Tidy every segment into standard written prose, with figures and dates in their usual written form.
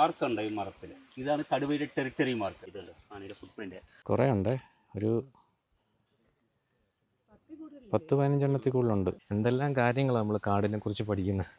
മാർക്കുണ്ട് ഈ മരത്തിൽ. ഇതാണ് കടുവയുടെ ടെറിട്ടറി മാർക്ക്. ഇതല്ലോ ആനയുടെ ഫുട് പ്രിന്റ് കുറേ ഉണ്ട്, ഒരു 10-15 എണ്ണത്തിൽ കൂടുതലുണ്ട്. എന്തെല്ലാം കാര്യങ്ങളാണ് നമ്മൾ കാടിനെ കുറിച്ച് പഠിക്കുന്നത്.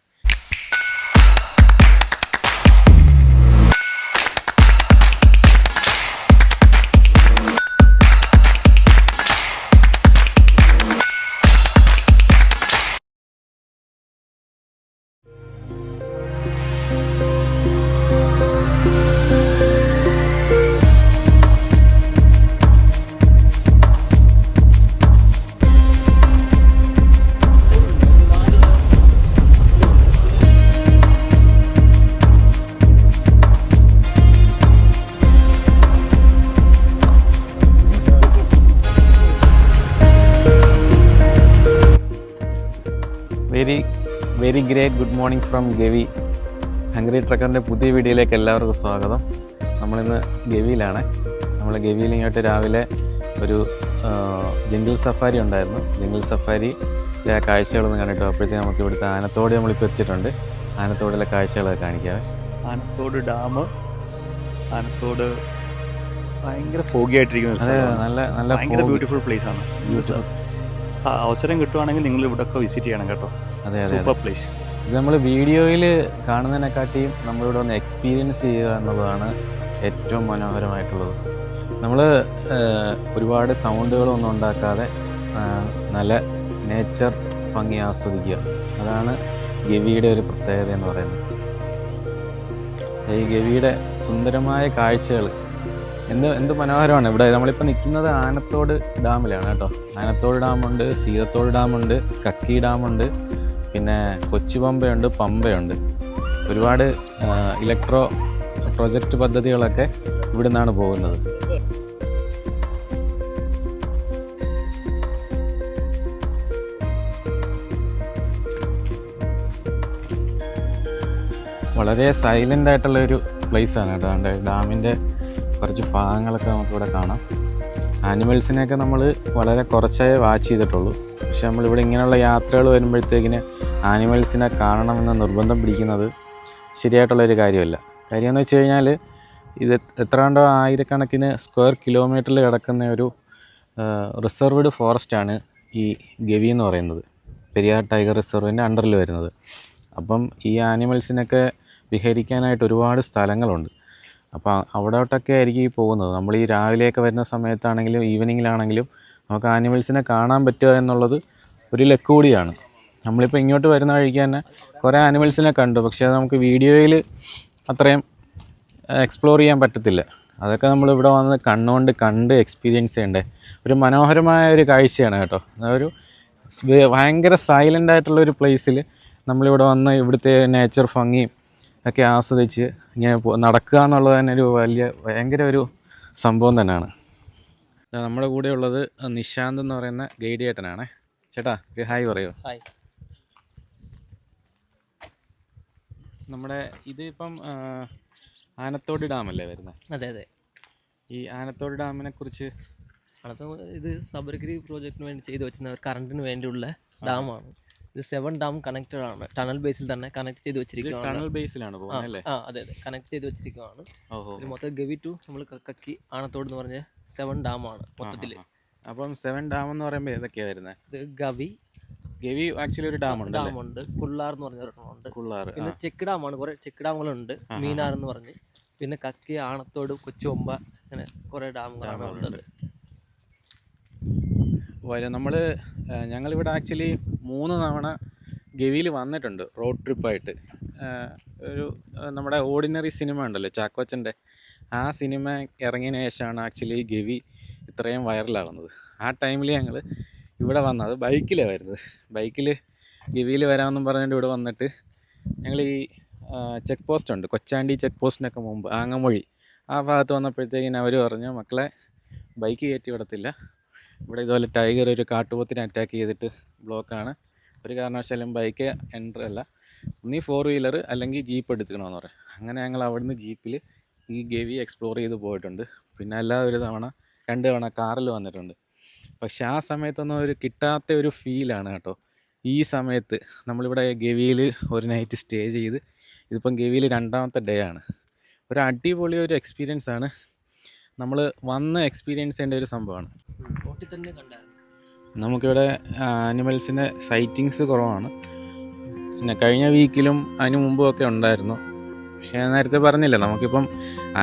Very great good morning from Gavi. Hungry ട്രക്കറിൻ്റെ പുതിയ വീഡിയോയിലേക്ക് എല്ലാവർക്കും സ്വാഗതം. നമ്മളിന്ന് ഗവിയിലാണ്. നമ്മൾ ഗവിയിൽ ഇങ്ങോട്ട് രാവിലെ ഒരു ജംഗിൾ സഫാരി ഉണ്ടായിരുന്നു. ജംഗിൾ സഫാരിയിലെ കാഴ്ചകളൊന്നും കണ്ടിട്ടു. അപ്പോഴത്തേക്ക് നമുക്ക് ഇവിടുത്തെ ആനത്തോട് നമ്മളിപ്പോൾ എത്തിയിട്ടുണ്ട്. ആനത്തോടിലെ കാഴ്ചകളൊക്കെ കാണിക്കാം. ആനത്തോട് ഡാം, ആനത്തോട് ഭയങ്കര ഫോഗി ആയിട്ടിരിക്കുന്ന നല്ല ഭയങ്കര ബ്യൂട്ടിഫുൾ പ്ലേസ് ആണ്. അവസരം കിട്ടുവാണെങ്കിൽ നിങ്ങൾ ഇവിടെയൊക്കെ വിസിറ്റ് ചെയ്യണം കേട്ടോ. അതെ, സൂപ്പർ പ്ലേസ്. ഇത് നമ്മൾ വീഡിയോയിൽ കാണുന്നതിനെക്കാട്ടിയും നമ്മളിവിടെ ഒന്ന് എക്സ്പീരിയൻസ് ചെയ്യുക എന്നുള്ളതാണ് ഏറ്റവും മനോഹരമായിട്ടുള്ളത്. നമ്മൾ ഒരുപാട് സൗണ്ടുകളൊന്നും ഉണ്ടാക്കാതെ നല്ല നേച്ചർ ഭംഗി ആസ്വദിക്കുക. അതാണ് ഗവിയുടെ ഒരു പ്രത്യേകത എന്ന് പറയുന്നത്. ഈ ഗവിയുടെ സുന്ദരമായ കാഴ്ചകൾ എന്ത് മനോഹരമാണ്. ഇവിടെ നമ്മളിപ്പോൾ നിൽക്കുന്നത് ആനത്തോട് ഡാമിലാണ് കേട്ടോ. ആനത്തോട് ഡാമുണ്ട്, സീതത്തോട് ഡാമുണ്ട്, കക്കി ഡാമുണ്ട്, പിന്നെ കൊച്ചു പമ്പയുണ്ട്, പമ്പയുണ്ട്. ഒരുപാട് ഇലക്ട്രോ പ്രൊജക്റ്റ് പദ്ധതികളൊക്കെ ഇവിടെ നിന്നാണ് പോകുന്നത്. വളരെ സൈലൻ്റ് ആയിട്ടുള്ളൊരു പ്ലേസാണ് കേട്ടോ. ഡാമിൻ്റെ കുറച്ച് ഭാഗങ്ങളൊക്കെ നമുക്കിവിടെ കാണാം. ആനിമൽസിനെയൊക്കെ നമ്മൾ വളരെ കുറച്ചേ വാച്ച് ചെയ്തിട്ടുള്ളൂ. പക്ഷെ നമ്മളിവിടെ ഇങ്ങനെയുള്ള യാത്രകൾ വരുമ്പോഴത്തേക്കിന് ആനിമൽസിനെ കാണണമെന്ന് നിർബന്ധം പിടിക്കുന്നത് ശരിയായിട്ടുള്ളൊരു കാര്യമല്ല. കാര്യമെന്ന് വെച്ച് കഴിഞ്ഞാൽ ഇത് എത്രാണ്ടോ ആയിരക്കണക്കിന് സ്ക്വയർ കിലോമീറ്ററിൽ കിടക്കുന്ന ഒരു റിസർവ്ഡ് ഫോറസ്റ്റാണ് ഈ ഗവി എന്ന് പറയുന്നത്. പെരിയാർ ടൈഗർ റിസർവിൻ്റെ അണ്ടറിൽ വരുന്നത്. അപ്പം ഈ ആനിമൽസിനൊക്കെ വിഹരിക്കാനായിട്ട് ഒരുപാട് സ്ഥലങ്ങളുണ്ട്. അപ്പോൾ അവിടോട്ടൊക്കെ ആയിരിക്കും ഈ പോകുന്നത്. നമ്മൾ ഈ രാവിലെയൊക്കെ വരുന്ന സമയത്താണെങ്കിലും ഈവനിങ്ങിലാണെങ്കിലും നമുക്ക് ആനിമൽസിനെ കാണാൻ പറ്റുക എന്നുള്ളത് ഒരു ലക്ക് കൂടിയാണ്. നമ്മളിപ്പോൾ ഇങ്ങോട്ട് വരുന്ന വഴിക്ക് തന്നെ കുറേ ആനിമൽസിനെ കണ്ടു. പക്ഷേ അത് നമുക്ക് വീഡിയോയിൽ അത്രയും എക്സ്പ്ലോർ ചെയ്യാൻ പറ്റത്തില്ല. അതൊക്കെ നമ്മളിവിടെ വന്ന് കണ്ണുകൊണ്ട് കണ്ട് എക്സ്പീരിയൻസ് ചെയ്യണ്ടേ. ഒരു മനോഹരമായ ഒരു കാഴ്ചയാണ് കേട്ടോ. ഒരു ഭയങ്കര സൈലൻ്റ് ആയിട്ടുള്ളൊരു പ്ലേസിൽ നമ്മളിവിടെ വന്ന് ഇവിടുത്തെ നേച്ചർ ഭംഗിയും ഒക്കെ ആസ്വദിച്ച് ഇങ്ങനെ നടക്കുക എന്നുള്ളത് തന്നെ ഒരു ഭയങ്കര ഒരു സംഭവം തന്നെയാണ്. നമ്മുടെ കൂടെ ഉള്ളത് നിശാന്ത് എന്ന് പറയുന്ന ഗൈഡ് ചേട്ടനാണ്. ചേട്ടാ ഒരു ഹായ് പറയോ? ഹായ്. നമ്മുടെ ഇതിപ്പം ആനത്തോട് ഡാമല്ലേ വരുന്നത്? അതെ അതെ. ഈ ആനത്തോട് ഡാമിനെ കുറിച്ച് ഇത് സബർഗിരി പ്രോജക്റ്റിന് വേണ്ടി ചെയ്തു വെച്ചിരുന്ന കറണ്ടിന് വേണ്ടിയുള്ള ഡാമാണ്. ഇത് 7 ഡാം കണക്റ്റഡ് ആണ്. ടണൽ ബേസിൽ തന്നെ കണക്ട് ചെയ്ത് വെച്ചിരിക്കുകയാണ്. ടണൽ ബേസിലാണ് പോകുന്നത് അല്ലേ? അതെ അതെ, കണക്ട് ചെയ്ത് വെച്ചിരിക്കുകയാണ്. ഇത് മൊത്തം ഗവി ടു നമ്മൾ കക്കി ആനത്തോട് എന്ന് പറഞ്ഞ 7 ഡാമാണ് മൊത്തത്തിൽ. അപ്പം 7 ഡാം എന്ന് പറയുമ്പോൾ ഏതൊക്കെയാണ് വരുന്നത്? ഇത് ഗവി ആക്ച്വലി ഒരു ഡാമുണ്ട്. കുള്ളാർ എന്ന് പറഞ്ഞ ഒരെണ്ണമുണ്ട്. കുള്ളാർ. പിന്നെ ചെക്ക് ഡാമാണ്. കുറെ ചെക്ക് ഡാമുകളുണ്ട്. മീനാർ എന്ന് പറഞ്ഞ്. പിന്നെ കക്കി, ആനത്തോട്, കൊച്ചുപമ്പ, അങ്ങനെ കുറെ ഡാമുകളാണ് ഉള്ളത്. ഞങ്ങളിവിടെ ആക്ച്വലി 3 തവണ ഗവിയിൽ വന്നിട്ടുണ്ട് റോഡ് ട്രിപ്പായിട്ട്. ഒരു നമ്മുടെ ഓർഡിനറി സിനിമ ഉണ്ടല്ലോ ചാക്കോച്ചൻ്റെ, ആ സിനിമ ഇറങ്ങിയതിന് ശേഷമാണ് ആക്ച്വലി ഗവി ഇത്രയും വൈറലാകുന്നത്. ആ ടൈമിൽ ഞങ്ങൾ ഇവിടെ വന്നത് ബൈക്കിലാണ് വരുന്നത്. ബൈക്കിൽ ഗവിയിൽ വരാമെന്നും പറഞ്ഞിട്ട് ഇവിടെ വന്നിട്ട് ഞങ്ങൾ ഈ ചെക്ക് പോസ്റ്റ് ഉണ്ട്, കൊച്ചാണ്ടി ചെക്ക് പോസ്റ്റിനൊക്കെ മുമ്പ് ആങ്ങമൊഴി ആ ഭാഗത്ത് വന്നപ്പോഴത്തേക്കിന് അവർ പറഞ്ഞു, മക്കളെ ബൈക്ക് കയറ്റി വിടത്തില്ല, ഇവിടെ ഇതുപോലെ ടൈഗർ ഒരു കാട്ടുപോത്തിനെ അറ്റാക്ക് ചെയ്തിട്ട് ബ്ലോക്കാണ്, ഒരു കാരണവശാലും ബൈക്ക് എൻട്രി അല്ല, ഒന്നീ 4 വീലർ അല്ലെങ്കിൽ ജീപ്പ് എടുത്തുക്കണമെന്ന് പറയും. അങ്ങനെ ഞങ്ങൾ അവിടുന്ന് ജീപ്പിൽ ഈ ഗവി എക്സ്പ്ലോർ ചെയ്ത് പോയിട്ടുണ്ട്. പിന്നെ അല്ലാതെ 2 തവണ കാറിൽ വന്നിട്ടുണ്ട്. പക്ഷെ ആ സമയത്തൊന്നും ഒരു കിട്ടാത്ത ഒരു ഫീലാണ് കേട്ടോ. ഈ സമയത്ത് നമ്മളിവിടെ ഗവിയിൽ ഒരു നൈറ്റ് സ്റ്റേ ചെയ്ത്, ഇതിപ്പം ഗവിയിൽ 2ാമത്തെ ഡേ ആണ്. ഒരു അടിപൊളി ഒരു എക്സ്പീരിയൻസ് ആണ്. നമ്മൾ വന്ന് എക്സ്പീരിയൻസ് ചെയ്യേണ്ട ഒരു സംഭവമാണ്. ബോട്ടിൽ തന്നെ കണ്ടായിരുന്നു. നമുക്കിവിടെ ആനിമൽസിൻ്റെ സൈറ്റിങ്സ് കുറവാണ്. പിന്നെ കഴിഞ്ഞ വീക്കിലും അതിന് മുമ്പും ഒക്കെ ഉണ്ടായിരുന്നു. പക്ഷേ ഞാൻ നേരത്തെ പറഞ്ഞില്ല, നമുക്കിപ്പം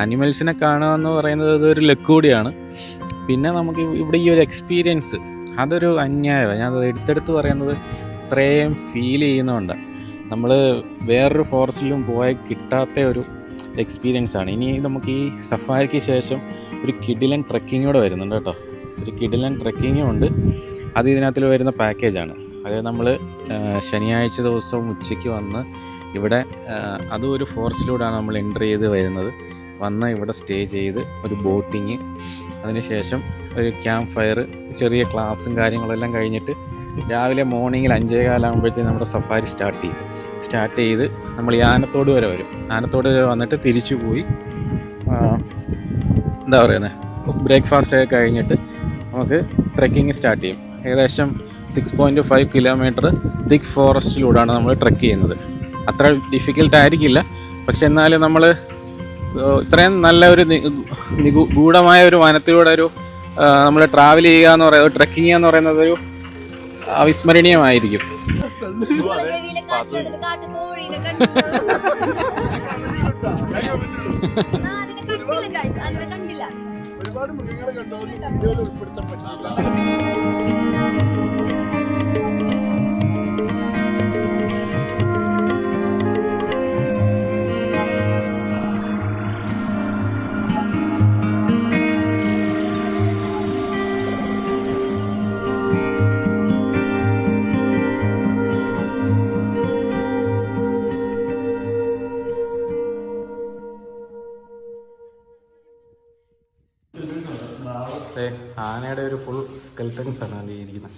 ആനിമൽസിനെ കാണുക എന്ന് പറയുന്നത് അതൊരു ലക്ക് കൂടിയാണ്. പിന്നെ നമുക്ക് ഇവിടെ ഈ ഒരു എക്സ്പീരിയൻസ് അതൊരു അന്യായമാണ്. ഞാനത് എടുത്തെടുത്ത് പറയുന്നത് ഇത്രയും ഫീൽ ചെയ്യുന്നതുകൊണ്ടാണ്. നമ്മൾ വേറൊരു ഫോറസ്റ്റിലും പോയാൽ കിട്ടാത്ത ഒരു എക്സ്പീരിയൻസ് ആണ്. ഇനി നമുക്ക് ഈ സഫാരിക്ക് ശേഷം ഒരു കിഡിലൻ ട്രെക്കിംഗ് കൂടെ വരുന്നുണ്ട് കേട്ടോ. ഒരു കിഡിലൻ ട്രെക്കിങ്ങും ഉണ്ട്. അത് ഇതിനകത്തിൽ വരുന്ന പാക്കേജാണ്. അതായത് നമ്മൾ ശനിയാഴ്ച ദിവസം ഉച്ചയ്ക്ക് വന്ന് ഇവിടെ അതും ഒരു ഫോറസ്റ്റിലൂടെയാണ് നമ്മൾ എൻ്റർ ചെയ്ത് വരുന്നത്. വന്ന് ഇവിടെ സ്റ്റേ ചെയ്ത് ഒരു ബോട്ടിങ്, അതിനുശേഷം ഒരു ക്യാമ്പ് ഫയർ, ചെറിയ ക്ലാസ്സും കാര്യങ്ങളെല്ലാം കഴിഞ്ഞിട്ട് രാവിലെ മോർണിംഗിൽ 5:15 നമ്മുടെ സഫാരി സ്റ്റാർട്ട് ചെയ്ത് നമ്മൾ ഈ ആനത്തോട് വരെ വരും. ആനത്തോട് വരെ വന്നിട്ട് തിരിച്ചു പോയി എന്താ പറയുന്നത്, ബ്രേക്ക്ഫാസ്റ്റ് ഒക്കെ കഴിഞ്ഞിട്ട് നമുക്ക് ട്രെക്കിങ് സ്റ്റാർട്ട് ചെയ്യും. ഏകദേശം 6.5 കിലോമീറ്റർ തിക്ക് ഫോറസ്റ്റിലൂടെയാണ് നമ്മൾ ട്രെക്ക് ചെയ്യുന്നത്. അത്ര ഡിഫിക്കൽട്ട് ആയിരിക്കില്ല, പക്ഷെ എന്നാലും നമ്മൾ ഇത്രയും നല്ല ഒരു ഗൂഢമായ ഒരു വനത്തിലൂടെ ഒരു നമ്മൾ ട്രാവൽ ചെയ്യുക എന്ന് പറയുന്നത്, ട്രെക്കിങ് ചെയ്യുക എന്ന് പറയുന്നത് ഒരു അവിസ്മരണീയമായിരിക്കും. ഒരുപാട് മൃഗങ്ങളെ കണ്ടോ വീഡിയോയിൽ ഉൾപ്പെടുത്താൻ പറ്റില്ല. ആനയുടെ ഒരു ഫുൾ സ്കെൽട്ടൻസ് ആണ് അതിൽ ഇരിക്കുന്നത്.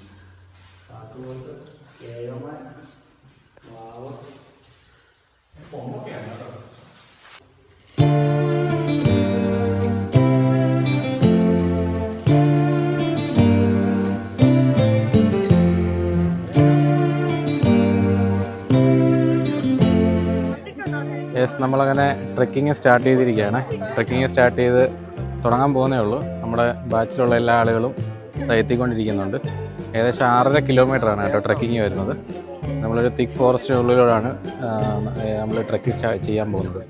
യെസ്, നമ്മളങ്ങനെ ട്രെക്കിങ് സ്റ്റാർട്ട് ചെയ്തിരിക്കുകയാണ്. ട്രെക്കിങ് സ്റ്റാർട്ട് ചെയ്ത് തുടങ്ങാൻ പോകുന്നേ ഉള്ളൂ. നമ്മുടെ ബാച്ചിലുള്ള എല്ലാ ആളുകളും എത്തിക്കൊണ്ടിരിക്കുന്നുണ്ട്. ഏകദേശം 6.5 കിലോമീറ്ററാണ് കേട്ടോ ട്രെക്കിങ് വരുന്നത്. നമ്മളൊരു തിക്ക് ഫോറസ്റ്റിനുള്ളിലൂടെയാണ് നമ്മൾ ട്രെക്കിങ് ചെയ്യാൻ പോകുന്നത്.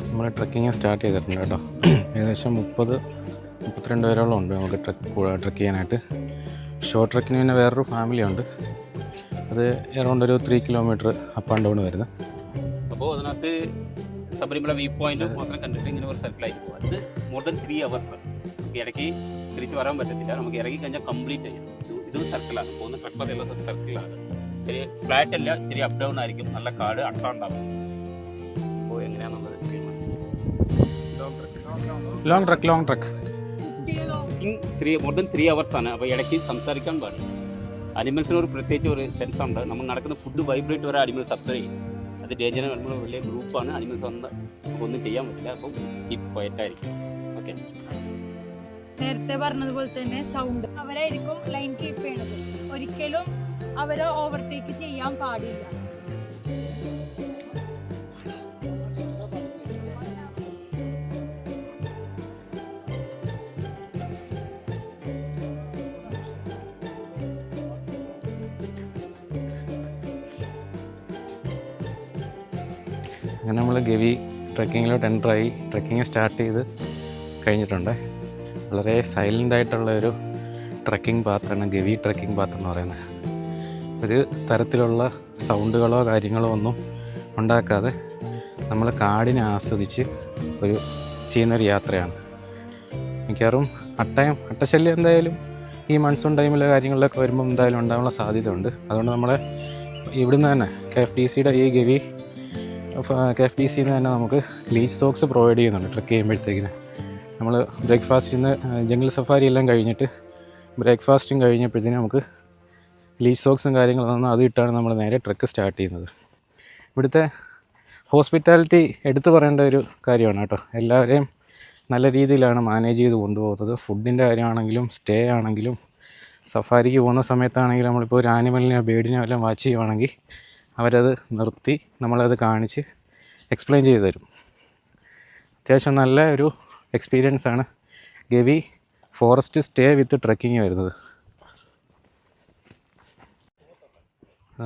നമ്മൾ ട്രെക്കിങ് സ്റ്റാർട്ട് ചെയ്തിട്ടുണ്ട് കേട്ടോ. ഏകദേശം 30-32 പേരോളം ഉണ്ട് നമുക്ക് ട്രെക്ക് ചെയ്യാനായിട്ട്. ഷോർട്ട് ട്രെക്കിന് പിന്നെ വേറൊരു ഫാമിലി ഉണ്ട്. അത് അറൗണ്ട് ഒരു 3 കിലോമീറ്റർ അപ്പ് ആൻഡ് ഡൗൺ വരുന്നത്. അപ്പോൾ അതിനകത്ത് ശബരിമല വ്യൂ പോയിന്റ് മാത്രം കണ്ടിട്ട് ഇങ്ങനെ ഒരു സർക്കിളായിട്ട് പോകും. അത് മോർ ദാൻ 3 hours. നമുക്ക് ഇടയ്ക്ക് തിരിച്ച് വരാൻ പറ്റത്തില്ല. നമുക്ക് ഇറങ്ങി കഴിഞ്ഞാൽ കംപ്ലീറ്റ് ചെയ്യും. ഇതും സർക്കിളാണ് പോകുന്ന ട്രക്ക് സർക്കിളാണ്. ചെറിയ ഫ്ലാറ്റ് അല്ല, ചെറിയ അപ്പ് ഡൗൺ ആയിരിക്കും. നല്ല കാട് അട്ടാണ്ടാവും. അപ്പോൾ എങ്ങനെയാണെന്നുള്ളത് long truck more than 3 hours ആണ്. അപ്പോൾ ഇടയ്ക്ക് സംസാരിക്കാൻ പാടില്ല. അനിമൽസിന് ഒരു പ്രത്യേകിച്ച് ഒരു സെൻസ് ഉണ്ട്. നമ്മൾ നടക്കുന്ന ഫുഡ് വൈബ്രേറ്റ് വരെ അനിമൽസ് അബ്സർവ് ചെയ്യും. അത് ഡേഞ്ചർ. നമ്മൾ വലിയ ഗ്രൂപ്പാണ്. അനിമൽസ് വന്ന് നമുക്കൊന്നും ചെയ്യാൻ പറ്റില്ല. അപ്പം കീപ് ക്വയറ്റ് ആയിരിക്കും. ഓക്കെ, നേരത്തെ പറഞ്ഞതുപോലെ തന്നെ സൗണ്ട് അവരായിരിക്കും ലൈൻ കീപ്പ് ചെയ്യണത്. ഒരിക്കലും അവരെ ഓവർടേക്ക് ചെയ്യാൻ പാടില്ല. അങ്ങനെ നമ്മൾ ഗവി ട്രെക്കിങ്ങിലോട്ട് എൻ്ററായി. ട്രെക്കിങ് സ്റ്റാർട്ട് ചെയ്ത് കഴിഞ്ഞിട്ടുണ്ട്. വളരെ സൈലൻ്റ് ആയിട്ടുള്ള ഒരു ട്രെക്കിംഗ് പാത്താണ് ഗവി ട്രെക്കിംഗ് പാത്ത് എന്ന് പറയുന്നത്. ഒരു തരത്തിലുള്ള സൗണ്ടുകളോ കാര്യങ്ങളോ ഒന്നും ഉണ്ടാക്കാതെ നമ്മൾ കാടിനെ ആസ്വദിച്ച് ചെയ്യുന്നൊരു യാത്രയാണ്. മിക്കവാറും അട്ടശല്യം എന്തായാലും ഈ മൺസൂൺ ടൈമിലെ കാര്യങ്ങളിലൊക്കെ വരുമ്പോൾ എന്തായാലും ഉണ്ടാകാനുള്ള സാധ്യത ഉണ്ട്. അതുകൊണ്ട് നമ്മൾ ഇവിടുന്ന് തന്നെ KFTCയുടെ ഈ ഗവി KFTCന്ന് തന്നെ നമുക്ക് ലീച്ച് സോക്സ് പ്രൊവൈഡ് ചെയ്യുന്നുണ്ട്. ട്രെക്ക് ചെയ്യുമ്പോഴത്തേക്കിന് നമ്മൾ ബ്രേക്ക്ഫാസ്റ്റിൽ നിന്ന് ജംഗിൾ സഫാരി എല്ലാം കഴിഞ്ഞിട്ട് ബ്രേക്ക്ഫാസ്റ്റും കഴിഞ്ഞപ്പോഴത്തേനും നമുക്ക് ലീച്ച് സോക്സും കാര്യങ്ങളും തന്നു. അത് ഇട്ടാണ് നമ്മൾ നേരെ ട്രെക്ക് സ്റ്റാർട്ട് ചെയ്യുന്നത്. ഇവിടുത്തെ ഹോസ്പിറ്റാലിറ്റി എടുത്തു പറയേണ്ട ഒരു കാര്യമാണ് കേട്ടോ. എല്ലാവരെയും നല്ല രീതിയിലാണ് മാനേജ് ചെയ്ത് കൊണ്ടുപോകുന്നത്. ഫുഡിൻ്റെ കാര്യമാണെങ്കിലും സ്റ്റേ ആണെങ്കിലും സഫാരിക്ക് പോകുന്ന സമയത്താണെങ്കിലും നമ്മളിപ്പോൾ ഒരു ആനിമലിനെയോ ബേഡിനെയോ എല്ലാം വാച്ച് ചെയ്യുവാണെങ്കിൽ അവരത് നിർത്തി നമ്മളത് കാണിച്ച് എക്സ്പ്ലെയിൻ ചെയ്ത് തരും. അത്യാവശ്യം നല്ല ഒരു എക്സ്പീരിയൻസ് ആണ് Gavi forest stay with trekking വരുന്നത്.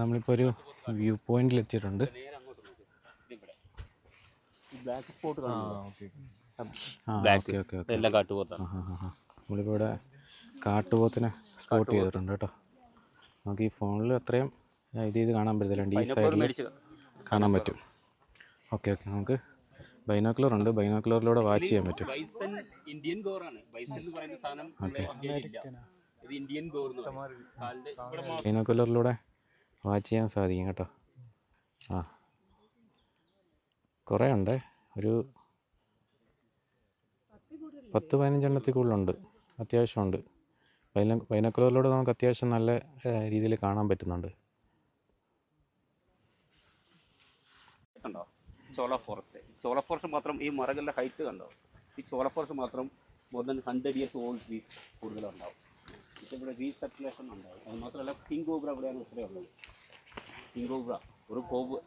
നമ്മളിപ്പോൾ ഒരു വ്യൂ പോയിന്റിൽ എത്തിയിട്ടുണ്ട്. Black spot okay okay okay. എല്ലാം കാട്ടുപോത്താണ്. നമ്മളിപ്പോൾ ഇവിടെ കാട്ടുപോത്തിനെ സ്പോട്ട് ചെയ്തിട്ടുണ്ട് കേട്ടോ. നമുക്ക് ഈ ഫോണിൽ അത്രയും ഇത് ചെയ്ത് കാണാൻ പറ്റത്തില്ല. ഈ സൈഡിൽ കാണാൻ പറ്റും. Okay okay. നമുക്ക് ബൈനോക്കുലർ ഉണ്ട്. ബൈനോക്കുലറിലൂടെ വാച്ച് ചെയ്യാൻ പറ്റും. ഇന്ത്യൻ ഗോറാണ്. ബൈസൺ എന്ന് പറയുന്ന സാധനം ഇത് ഇന്ത്യൻ ഗോർ എന്ന് പറയും. ബൈനോക്കുലറിലൂടെ വാച്ച് ചെയ്യാൻ സാധിക്കും കേട്ടോ. കുറേ ഉണ്ട്. ഒരു 10-15 എണ്ണത്തിൽ കൂടുതലുണ്ട്. അത്യാവശ്യമുണ്ട്. ബൈനോക്കുലറിലൂടെ നമുക്ക് അത്യാവശ്യം നല്ല രീതിയിൽ കാണാൻ പറ്റുന്നുണ്ട്. കണ്ടോ ചോള ഫോറസ്റ്റ് മാത്രം ഈ മരങ്ങളുടെ ഹൈറ്റ് കണ്ടോ. ഈ ചോള ഫോറസ്റ്റ് മാത്രം more than 100 years old trees കൂടുതലുണ്ടാവും. ഇപ്പോൾ ഇവിടെ റീസർക്കുലേഷൻ ഉണ്ടാവും. അത് മാത്രമല്ല കിങ് കോബ്ര ഇവിടെയാണ് ഇത്രയും ഉള്ളത്. കിങ് കോബ്ര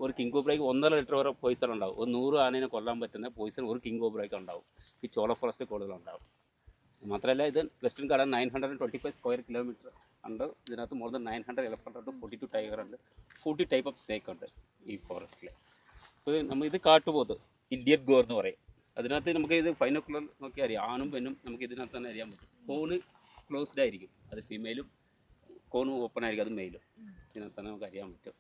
ഒരു കിങ് കോബ്രയ്ക്ക് 1.5 ലിറ്റർ വരെ പോയിസൺ ഉണ്ടാവും. ഒരു 100 ആനേനെ കൊല്ലാൻ പറ്റുന്ന പോയിസൺ ഒരു കിങ് കോബ്രയ്ക്ക് ഉണ്ടാവും. ഈ ചോള ഫോറസ്റ്റ് കൂടുതലുണ്ടാവും. മാത്രമല്ല ഇത് വെസ്റ്റേൺ ഗാർഡൻ 925 സ്ക്വയർ കിലോമീറ്റർ ഉണ്ട്. ഇതിനകത്ത് മോർ ദാൻ 900 എലഫൻ്റ് ഉണ്ട്, 42 ടൈഗർ ഉണ്ട്, 40 ടൈപ്പ് ഓഫ് സ്നേക്ക് ഉണ്ട് ഈ ഫോറസ്റ്റിൽ. അപ്പോൾ ഇത് കാട്ടുപോത്ത് ഇന്ത്യൻ ഗോർ എന്ന് പറയും. അതിനകത്ത് നമുക്ക് ഇത് ബൈനോക്കുലർ നോക്കി അറിയാം. ആണും പെണ്ണും നമുക്ക് ഇതിനകത്ത് തന്നെ അറിയാൻ പറ്റും. കോണ് ക്ലോസ്ഡ് ആയിരിക്കും, അത് ഫീമെയിലും. കോണ് ഓപ്പൺ ആയിരിക്കും, അത് മെയിലും. ഇതിനകത്ത് തന്നെ നമുക്ക് അറിയാൻ പറ്റും.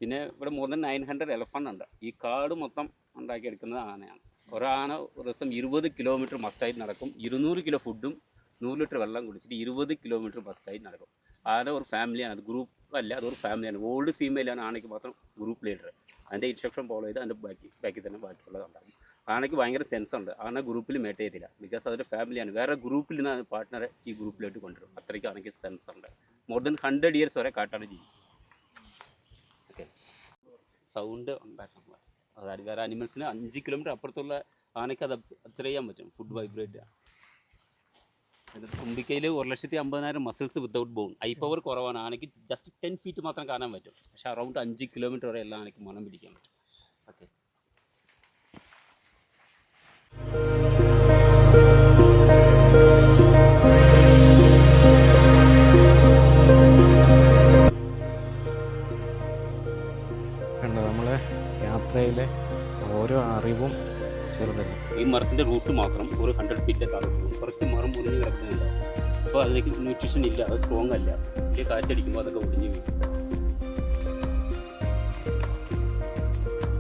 പിന്നെ ഇവിടെ മോർ ദാൻ 900 എലഫൻ്റ് ഉണ്ട്. ഈ കാട് മൊത്തം ഉണ്ടാക്കിയെടുക്കുന്നത് ആനയാണ്. ഒരാന ഒരു ദിവസം 20 കിലോമീറ്റർ മസ്റ്റായിട്ട് നടക്കും. 200 കിലോ ഫുഡും 100 ലിറ്റർ വെള്ളം കുടിച്ചിട്ട് 20 കിലോമീറ്റർ മസ്റ്റായിട്ട് നടക്കും. ആന ഒരു ഫാമിലിയാണ്, അത് ഗ്രൂപ്പ് അല്ല, അതൊരു ഫാമിലിയാണ്. ഓൾഡ് ഫീമെയിലാണ് ആനയ്ക്ക് മാത്രം ഗ്രൂപ്പ് ലീഡർ. അതിൻ്റെ ഇൻസ്ട്രക്ഷൻ ഫോളോ ചെയ്ത് അതിൻ്റെ ബാക്കി തന്നെ ബാക്കിയുള്ളത് ഉണ്ടാകും. ആനയ്ക്ക് ഭയങ്കര സെൻസ് ഉണ്ട്. ആന ഗ്രൂപ്പിൽ മേറ്റ് ചെയ്തില്ല, ബിക്കോസ് അതൊരു ഫാമിലിയാണ്. വേറെ ഗ്രൂപ്പിൽ നിന്ന് പാർട്ട്ണറെ ഈ ഗ്രൂപ്പിലോട്ട് കൊണ്ടുവരും. അത്രയ്ക്ക് ആനയ്ക്ക് സെൻസ് ഉണ്ട്. മോർ ദാൻ 100 years വരെ കാട്ടാണ് ചെയ്യും. ഓക്കെ, സൗണ്ട് ഉണ്ടാക്കാൻ അതായത് വേറെ അനിമൽസിന് 5 കിലോമീറ്റർ അപ്പുറത്തുള്ള ആനയ്ക്ക് അത് അബ്സർവ് ചെയ്യാൻ പറ്റും. Food vibrate. തുമ്പിക്കയിൽ 1,50,000 muscles without bone. Eye power കുറവാണ്. ആനയ്ക്ക് ജസ്റ്റ് 10 feet മാത്രം കാണാൻ പറ്റും. പക്ഷേ അറൗണ്ട് 5 കിലോമീറ്റർ വരെ എല്ലാം ആനയ്ക്ക് മണം പിടിക്കാൻ പറ്റും. ഓക്കെ, കണ്ടോ നമ്മളെ യാത്രയിലെ ഓരോ അറിവും ചെറുതല്ല. ഈ മരത്തിൻ്റെ റൂട്ട് മാത്രം ഒരു 100 feet താഴെ പോകും. കുറച്ച് മരം മുറിഞ്ഞ് കിടക്കുന്നുണ്ടാവും. അപ്പോൾ അതിലേക്ക് ന്യൂട്രീഷൻ ഇല്ല, അത് സ്ട്രോങ് അല്ല. ഈ കാറ്റടിക്കുമ്പോൾ അതൊക്കെ ഒടിഞ്ഞ് വീഴും.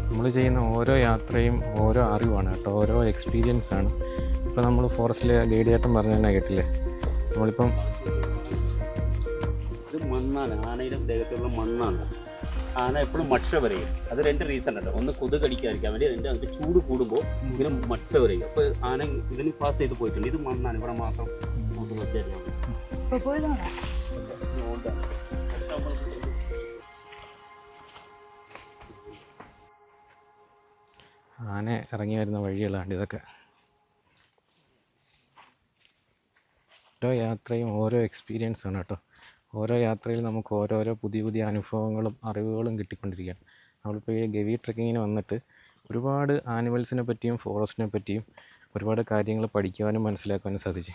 നമ്മൾ ചെയ്യുന്ന ഓരോ യാത്രയും ഓരോ അറിവാണ് കേട്ടോ, ഓരോ എക്സ്പീരിയൻസ് ആണ്. ഇപ്പോൾ നമ്മൾ ഫോറസ്റ്റിലെ ഗൈഡ് ചേട്ടൻ പറഞ്ഞു തന്നെ കേട്ടില്ലേ, നമ്മളിപ്പം ഇത് മണ്ണാണ്. ആനയുടെ ദേഹത്തുള്ള മണ്ണാണ്. ആന എപ്പോഴും മക്ഷ വരയും. അത് 2 റീസൺ ഉണ്ട്. ഒന്ന് കൊതുക് കടിക്കാതിരിക്കാൻ വേണ്ടി, 2 അതിൻ്റെ ചൂട് കൂടുമ്പോൾ ഇങ്ങനെ മക്ഷ വരയും. അപ്പോൾ ആന ഇതിന് പാസ് ചെയ്ത് പോയിട്ടുണ്ട്. ഇത് മണ്ണാണ്, ഇവിടെ മാത്രം ആന ഇറങ്ങി വരുന്ന വഴികളാണ് ഇതൊക്കെ. ഓരോ യാത്രയും ഓരോ എക്സ്പീരിയൻസ് ആണ് കേട്ടോ. ഓരോ യാത്രയിൽ നമുക്ക് ഓരോരോ പുതിയ പുതിയ അനുഭവങ്ങളും അറിവുകളും കിട്ടിക്കൊണ്ടിരിക്കുകയാണ്. നമ്മളിപ്പോൾ ഈ ഗവി ട്രെക്കിങ്ങിന് വന്നിട്ട് ഒരുപാട് ആനിമൽസിനെ പറ്റിയും ഫോറസ്റ്റിനെ പറ്റിയും ഒരുപാട് കാര്യങ്ങൾ പഠിക്കുവാനും മനസ്സിലാക്കുവാനും സാധിച്ചു.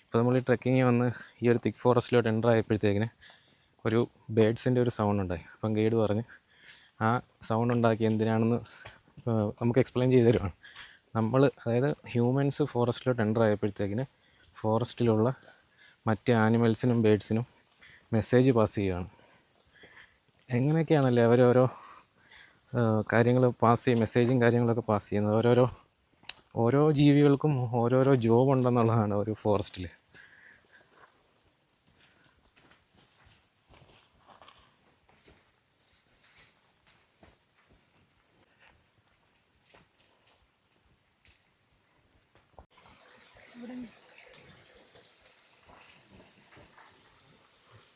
ഇപ്പോൾ നമ്മൾ ഈ ട്രെക്കിങ് വന്ന് ഈ ഒരു തിക്ക് ഫോറസ്റ്റിലോട്ട് എൻ്റർ ആയപ്പോഴത്തേക്കിന് ഒരു ബേഡ്സിൻ്റെ ഒരു സൗണ്ട് ഉണ്ടായി. അപ്പം ഗൈഡ് പറഞ്ഞ് ആ സൗണ്ട് ഉണ്ടാക്കി എന്തിനാണെന്ന് നമുക്ക് എക്സ്പ്ലെയിൻ ചെയ്ത് തരുവാണ്. നമ്മൾ അതായത് ഹ്യൂമൻസ് ഫോറസ്റ്റിലോട്ട് എൻ്റർ ആയപ്പോഴത്തേക്കിന് ഫോറസ്റ്റിലുള്ള മറ്റ് ആനിമൽസിനും ബേഡ്സിനും മെസ്സേജ് പാസ് ചെയ്യുകയാണ്. എങ്ങനെയൊക്കെയാണല്ലേ അവരോരോ കാര്യങ്ങൾ പാസ് ചെയ്യും, മെസ്സേജും കാര്യങ്ങളൊക്കെ പാസ് ചെയ്യുന്നത്. ഓരോ ജീവികൾക്കും ഓരോരോ ജോബ് ഉണ്ടെന്നുള്ളതാണ് ഒരു ഫോറസ്റ്റിൽ.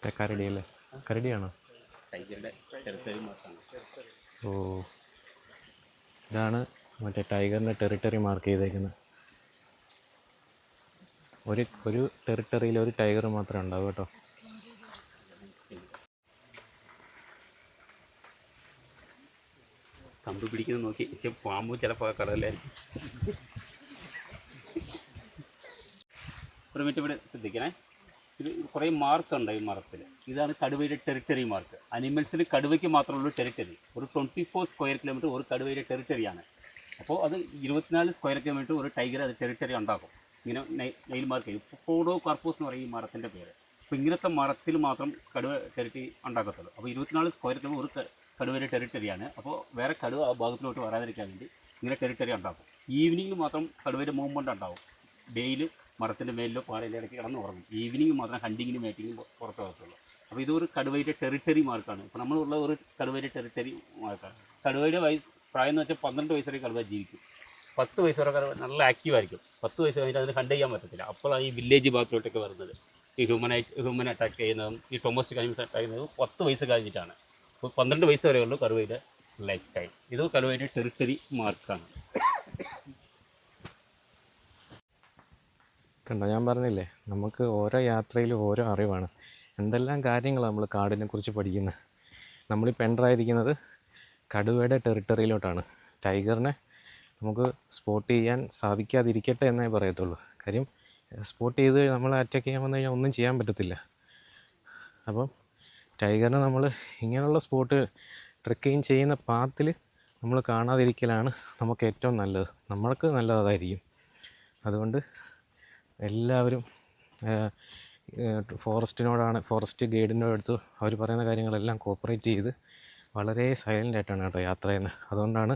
മറ്റേ കരടിയല്ലേ, കരടിയാണോ? ടൈഗറുടെ ടെറിട്ടറി മാർക്കാണ്. ഓ, ഇതാണ് മറ്റേ ടൈഗറിൻ്റെ ടെറിട്ടറി മാർക്ക് ചെയ്തേക്കുന്നത്. ഒരു ടെറിട്ടറിയിൽ ഒരു ടൈഗർ മാത്രമേ ഉണ്ടാവൂ കേട്ടോ. കമ്പ് പിടിക്കുന്നത് നോക്കി പാമ്പ് ചിലപ്പോൾ കടലിലായിരിക്കും. ഒരു മിനിറ്റ് ഇവിടെ ശ്രദ്ധിക്കണേ. ഇത് കുറേ മാർക്കുണ്ട് ഈ മരത്തിൽ. ഇതാണ് കടുവയുടെ ടെറിട്ടറി മാർക്ക്. അനിമൽസിന് കടുവയ്ക്ക് മാത്രമുള്ള ടെറിട്ടറി. ഒരു 24 സ്ക്വയർ കിലോമീറ്റർ ഒരു കടുവയുടെ ടെറിട്ടറിയാണ്. അപ്പോൾ അത് 24 സ്ക്വയർ കിലോമീറ്റർ ഒരു ടൈഗർ അത് ടെറിട്ടറി ഉണ്ടാക്കും. ഇങ്ങനെ നെയിൽ മാർക്ക് ചെയ്യും. ഫോഡോ കാർപ്പോസ് എന്ന് പറയും ഈ മരത്തിൻ്റെ പേര്. അപ്പോൾ ഇങ്ങനത്തെ മരത്തിൽ മാത്രം കടുവ ടെറിട്ടറി ഉണ്ടാക്കത്തുള്ളൂ. അപ്പോൾ 24 സ്ക്വയർ കിലോമീറ്റർ ഒരു കടുവയുടെ ടെറിട്ടറിയാണ്. അപ്പോൾ വേറെ കടുവ ആ ഭാഗത്തിലോട്ട് വരാതിരിക്കാൻ വേണ്ടി ഇങ്ങനെ ടെറിട്ടറി ഉണ്ടാക്കും. ഈവനിങ്ങിൽ മാത്രം കടുവയുടെ മൂവ്മെൻറ്റ് ഉണ്ടാവും. ഡെയിലി മരത്തിൻ്റെ മേലിലോ പാറയിലോ ഇടയ്ക്ക് കിടന്ന് ഉറങ്ങും. ഈവനിങ് മാത്രം ഹണ്ടിങ്ങിനും മേറ്റിങ്ങിനും പുറത്ത് പോകത്തുള്ളൂ. അപ്പോൾ ഇതൊരു കടുവയുടെ ടെറിട്ടറി മാർക്കാണ്. ഇപ്പോൾ നമ്മളുള്ള ഒരു കടുവയുടെ ടെറിട്ടറി മാർക്കാണ്. കടുവയുടെ പ്രായം എന്ന് വെച്ചാൽ 12 വയസ്സ് വരെ കടുവ ജീവിക്കും. 10 വയസ്സ് വരെ കടുവ നല്ല ആക്റ്റീവ് ആയിരിക്കും. 10 വയസ്സ് കഴിഞ്ഞിട്ട് അതിന് ഹണ്ട് ചെയ്യാൻ പറ്റത്തില്ല. അപ്പോഴാണ് ഈ വില്ലേജ് ഭാഗത്തോട്ടൊക്കെ വരുന്നത്. ഈ ഹ്യൂമൻ അറ്റാക്ക് ചെയ്യുന്നതും ഈ ഡൊമസ്റ്റിക് അനിമൽസ് അറ്റാക്ക് ചെയ്യുന്നതും 10 വയസ്സ് കഴിഞ്ഞിട്ടാണ്. അപ്പോൾ 12 വയസ്സ് വരെയുള്ളൂ കടുവയുടെ ലൈഫ് ടൈം. ഇത് കടുവയുടെ ടെറിട്ടറി മാർക്കാണ്. കണ്ടോ, ഞാൻ പറഞ്ഞില്ലേ, നമുക്ക് ഓരോ യാത്രയിലും ഓരോ അറിവാണ്. എന്തെല്ലാം കാര്യങ്ങളാണ് നമ്മൾ കാടിനെ കുറിച്ച് പഠിക്കുന്നത്. നമ്മളിപ്പോൾ എൻ്ററായിരിക്കുന്നത് കടുവയുടെ ടെറിട്ടറിയിലോട്ടാണ്. ടൈഗറിനെ നമുക്ക് സ്പോട്ട് ചെയ്യാൻ സാധിക്കാതിരിക്കട്ടെ എന്നേ പറയത്തുള്ളൂ. കാര്യം സ്പോട്ട് ചെയ്ത് നമ്മളെ അറ്റാക്ക് ചെയ്യാൻ വന്നു കഴിഞ്ഞാൽ ഒന്നും ചെയ്യാൻ പറ്റത്തില്ല. അപ്പം ടൈഗറിനെ നമ്മൾ ഇങ്ങനെയുള്ള സ്പോട്ട് ട്രെക്കിങ് ചെയ്യുന്ന പാത്തിൽ നമ്മൾ കാണാതിരിക്കലാണ് നമുക്ക് ഏറ്റവും നല്ലത്. നമ്മൾക്ക് നല്ലത് അതായിരിക്കും. അതുകൊണ്ട് എല്ലാവരും ഫോറസ്റ്റ് ഗൈഡിനോട് അടുത്ത് അവർ പറയുന്ന കാര്യങ്ങളെല്ലാം കോപ്പറേറ്റ് ചെയ്ത് വളരെ സൈലൻ്റ് ആയിട്ടാണ് കേട്ടോ യാത്ര ചെയ്യുന്നത്. അതുകൊണ്ടാണ്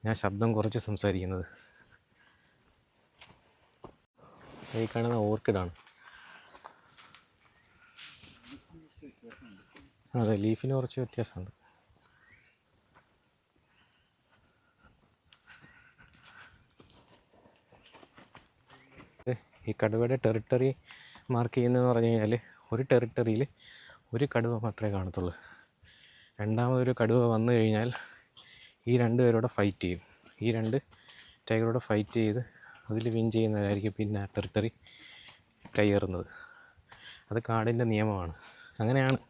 ഞാൻ ശബ്ദം കുറച്ച് സംസാരിക്കുന്നത്. ഈ കാണുന്ന ഓർക്കിഡാണ്. അതെ, ലീഫിന് കുറച്ച് വ്യത്യാസമുണ്ട്. ഈ കടുവയുടെ ടെറിട്ടറി മാർക്ക് ചെയ്യുന്നതെന്ന് പറഞ്ഞു കഴിഞ്ഞാൽ ഒരു ടെറിട്ടറിയിൽ ഒരു കടുവ മാത്രമേ കാണത്തുള്ളൂ. രണ്ടാമതൊരു കടുവ വന്നു കഴിഞ്ഞാൽ ഈ 2 പേരോടെ ഫൈറ്റ് ചെയ്യും. ഈ 2 ടൈഗറോടെ ഫൈറ്റ് ചെയ്ത് അതിൽ വിൻ ചെയ്യുന്നവരായിരിക്കും പിന്നെ ആ ടെറിട്ടറി കയ്യേറുന്നത്. അത് കാടിൻ്റെ നിയമമാണ്, അങ്ങനെയാണ്.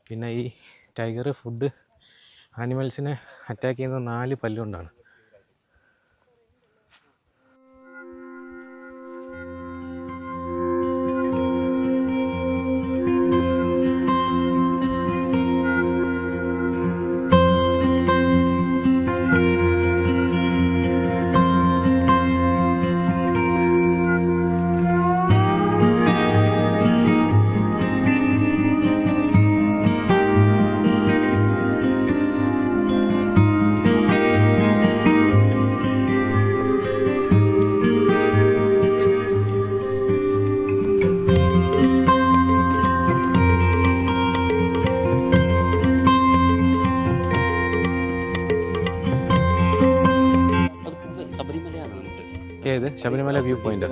പിന്നെ ഈ ടൈഗർ ഫുഡ് ആനിമൽസിനെ അറ്റാക്ക് ചെയ്യുന്നത് 4 പല്ലുകൊണ്ടാണ്. ഏത് ശബരിമല വ്യൂ പോയിന്റ്?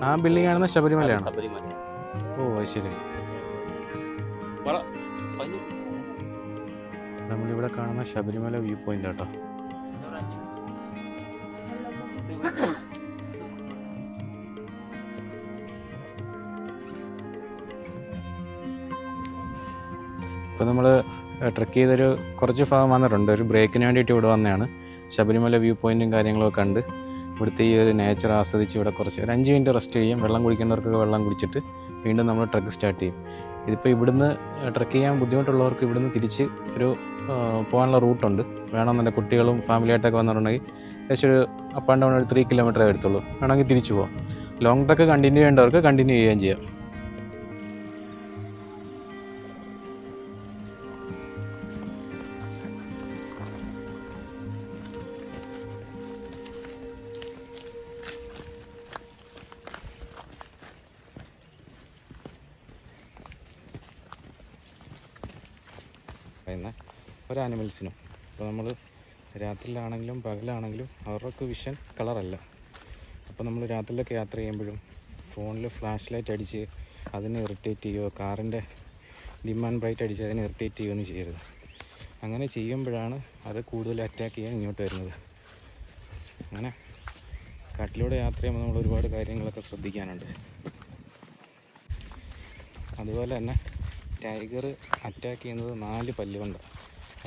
ആ ബിൽഡിംഗ് കാണുന്ന ശബരിമലയാണ്. ശബരിമല. ഓ അത് ശരി. നമ്മളിവിടെ കാണുന്ന ശബരിമല വ്യൂ പോയിന്റ് കേട്ടോ. ഇപ്പോൾ നമ്മൾ ട്രെക്ക് ചെയ്തൊരു കുറച്ച് ഭാഗം വന്നിട്ടുണ്ട്. ഒരു ബ്രേക്കിന് വേണ്ടിയിട്ട് ഇവിടെ വന്നതാണ്. ശബരിമല വ്യൂ പോയിൻറ്റും കാര്യങ്ങളൊക്കെ കണ്ട് ഇവിടുത്തെ ഈ ഒരു നേച്ചർ ആസ്വദിച്ച് ഇവിടെ കുറച്ച് ഒരു 5 മിനിറ്റ് റെസ്റ്റ് ചെയ്യും. വെള്ളം കുടിക്കേണ്ടവർക്കൊക്കെ വെള്ളം കുടിച്ചിട്ട് വീണ്ടും നമ്മൾ ട്രെക്ക് സ്റ്റാർട്ട് ചെയ്യും. ഇതിപ്പോൾ ഇവിടുന്ന് ട്രെക്ക് ചെയ്യാൻ ബുദ്ധിമുട്ടുള്ളവർക്ക് ഇവിടുന്ന് തിരിച്ച് ഒരു പോകാനുള്ള റൂട്ടുണ്ട്. വേണമെന്നുണ്ടെങ്കിൽ കുട്ടികളും ഫാമിലിയായിട്ടൊക്കെ വന്നിട്ടുണ്ടെങ്കിൽ ഏകദേശം ഒരു അപ്പ് ആൻഡ് ഡൗൺ ഒരു 3 കിലോമീറ്ററേ വരത്തുള്ളൂ. വേണമെങ്കിൽ തിരിച്ചു പോകാം. ലോങ് ട്രെക്ക് കണ്ടിന്യൂ ചെയ്യേണ്ടവർക്ക് കണ്ടിന്യൂ ചെയ്യുകയും ചെയ്യാം. ഒരു ആനിമൽസിനും ഇപ്പോൾ നമ്മൾ രാത്രിയിലാണെങ്കിലും പകലാണെങ്കിലും അവർക്ക് വിഷൻ കളറല്ല. അപ്പോൾ നമ്മൾ രാത്രിയിലൊക്കെ യാത്ര ചെയ്യുമ്പോഴും ഫോണിൽ ഫ്ലാഷ് ലൈറ്റ് അടിച്ച് അതിനെ ഇറിറ്റേറ്റ് ചെയ്യുകയോ കാറിൻ്റെ ഡിം ആൻഡ് ബ്രൈറ്റ് അടിച്ച് അതിനെ ഇറിറ്റേറ്റ് ചെയ്യുകയൊന്നും ചെയ്യരുത്. അങ്ങനെ ചെയ്യുമ്പോഴാണ് അത് കൂടുതൽ അറ്റാക്ക് ചെയ്യാൻ ഇങ്ങോട്ട് വരുന്നത്. അങ്ങനെ കാട്ടിലൂടെ യാത്ര ചെയ്യുമ്പോൾ നമ്മൾ ഒരുപാട് കാര്യങ്ങളൊക്കെ ശ്രദ്ധിക്കാനുണ്ട്. അതുപോലെ തന്നെ ടൈഗർ അറ്റാക്ക് ചെയ്യുന്നത് 4 പല്ലുകൊണ്ടാണ്.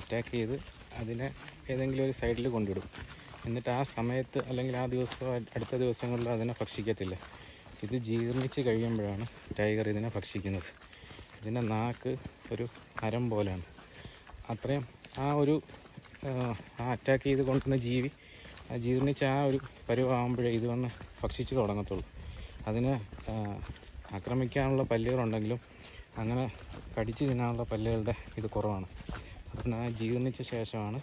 അറ്റാക്ക് ചെയ്ത് അതിനെ ഏതെങ്കിലും ഒരു സൈഡിൽ കൊണ്ടിടും. എന്നിട്ട് ആ സമയത്ത് അല്ലെങ്കിൽ ആ ദിവസമോ അടുത്ത ദിവസങ്ങളിലോ അതിനെ ഭക്ഷിക്കത്തില്ല. ഇത് ജീർണിച്ച് കഴിയുമ്പോഴാണ് ടൈഗർ ഇതിനെ ഭക്ഷിക്കുന്നത്. ഇതിൻ്റെ നാക്ക് ഒരു മരം പോലെയാണ്. അത്രയും ആ അറ്റാക്ക് ചെയ്ത് കൊണ്ടുവന്ന ജീവി ജീർണിച്ച ആ ഒരു പരുവാകുമ്പോഴേ ഇത് വന്ന് ഭക്ഷിച്ച് തുടങ്ങത്തുള്ളൂ. അതിന് ആക്രമിക്കാനുള്ള പല്ലുകളുണ്ടെങ്കിലും അങ്ങനെ കടിച്ച് തിന്നാനുള്ള പല്ലുകളുടെ ഇത് കുറവാണ്. അപ്പം ആ ജീർണിച്ച ശേഷമാണ്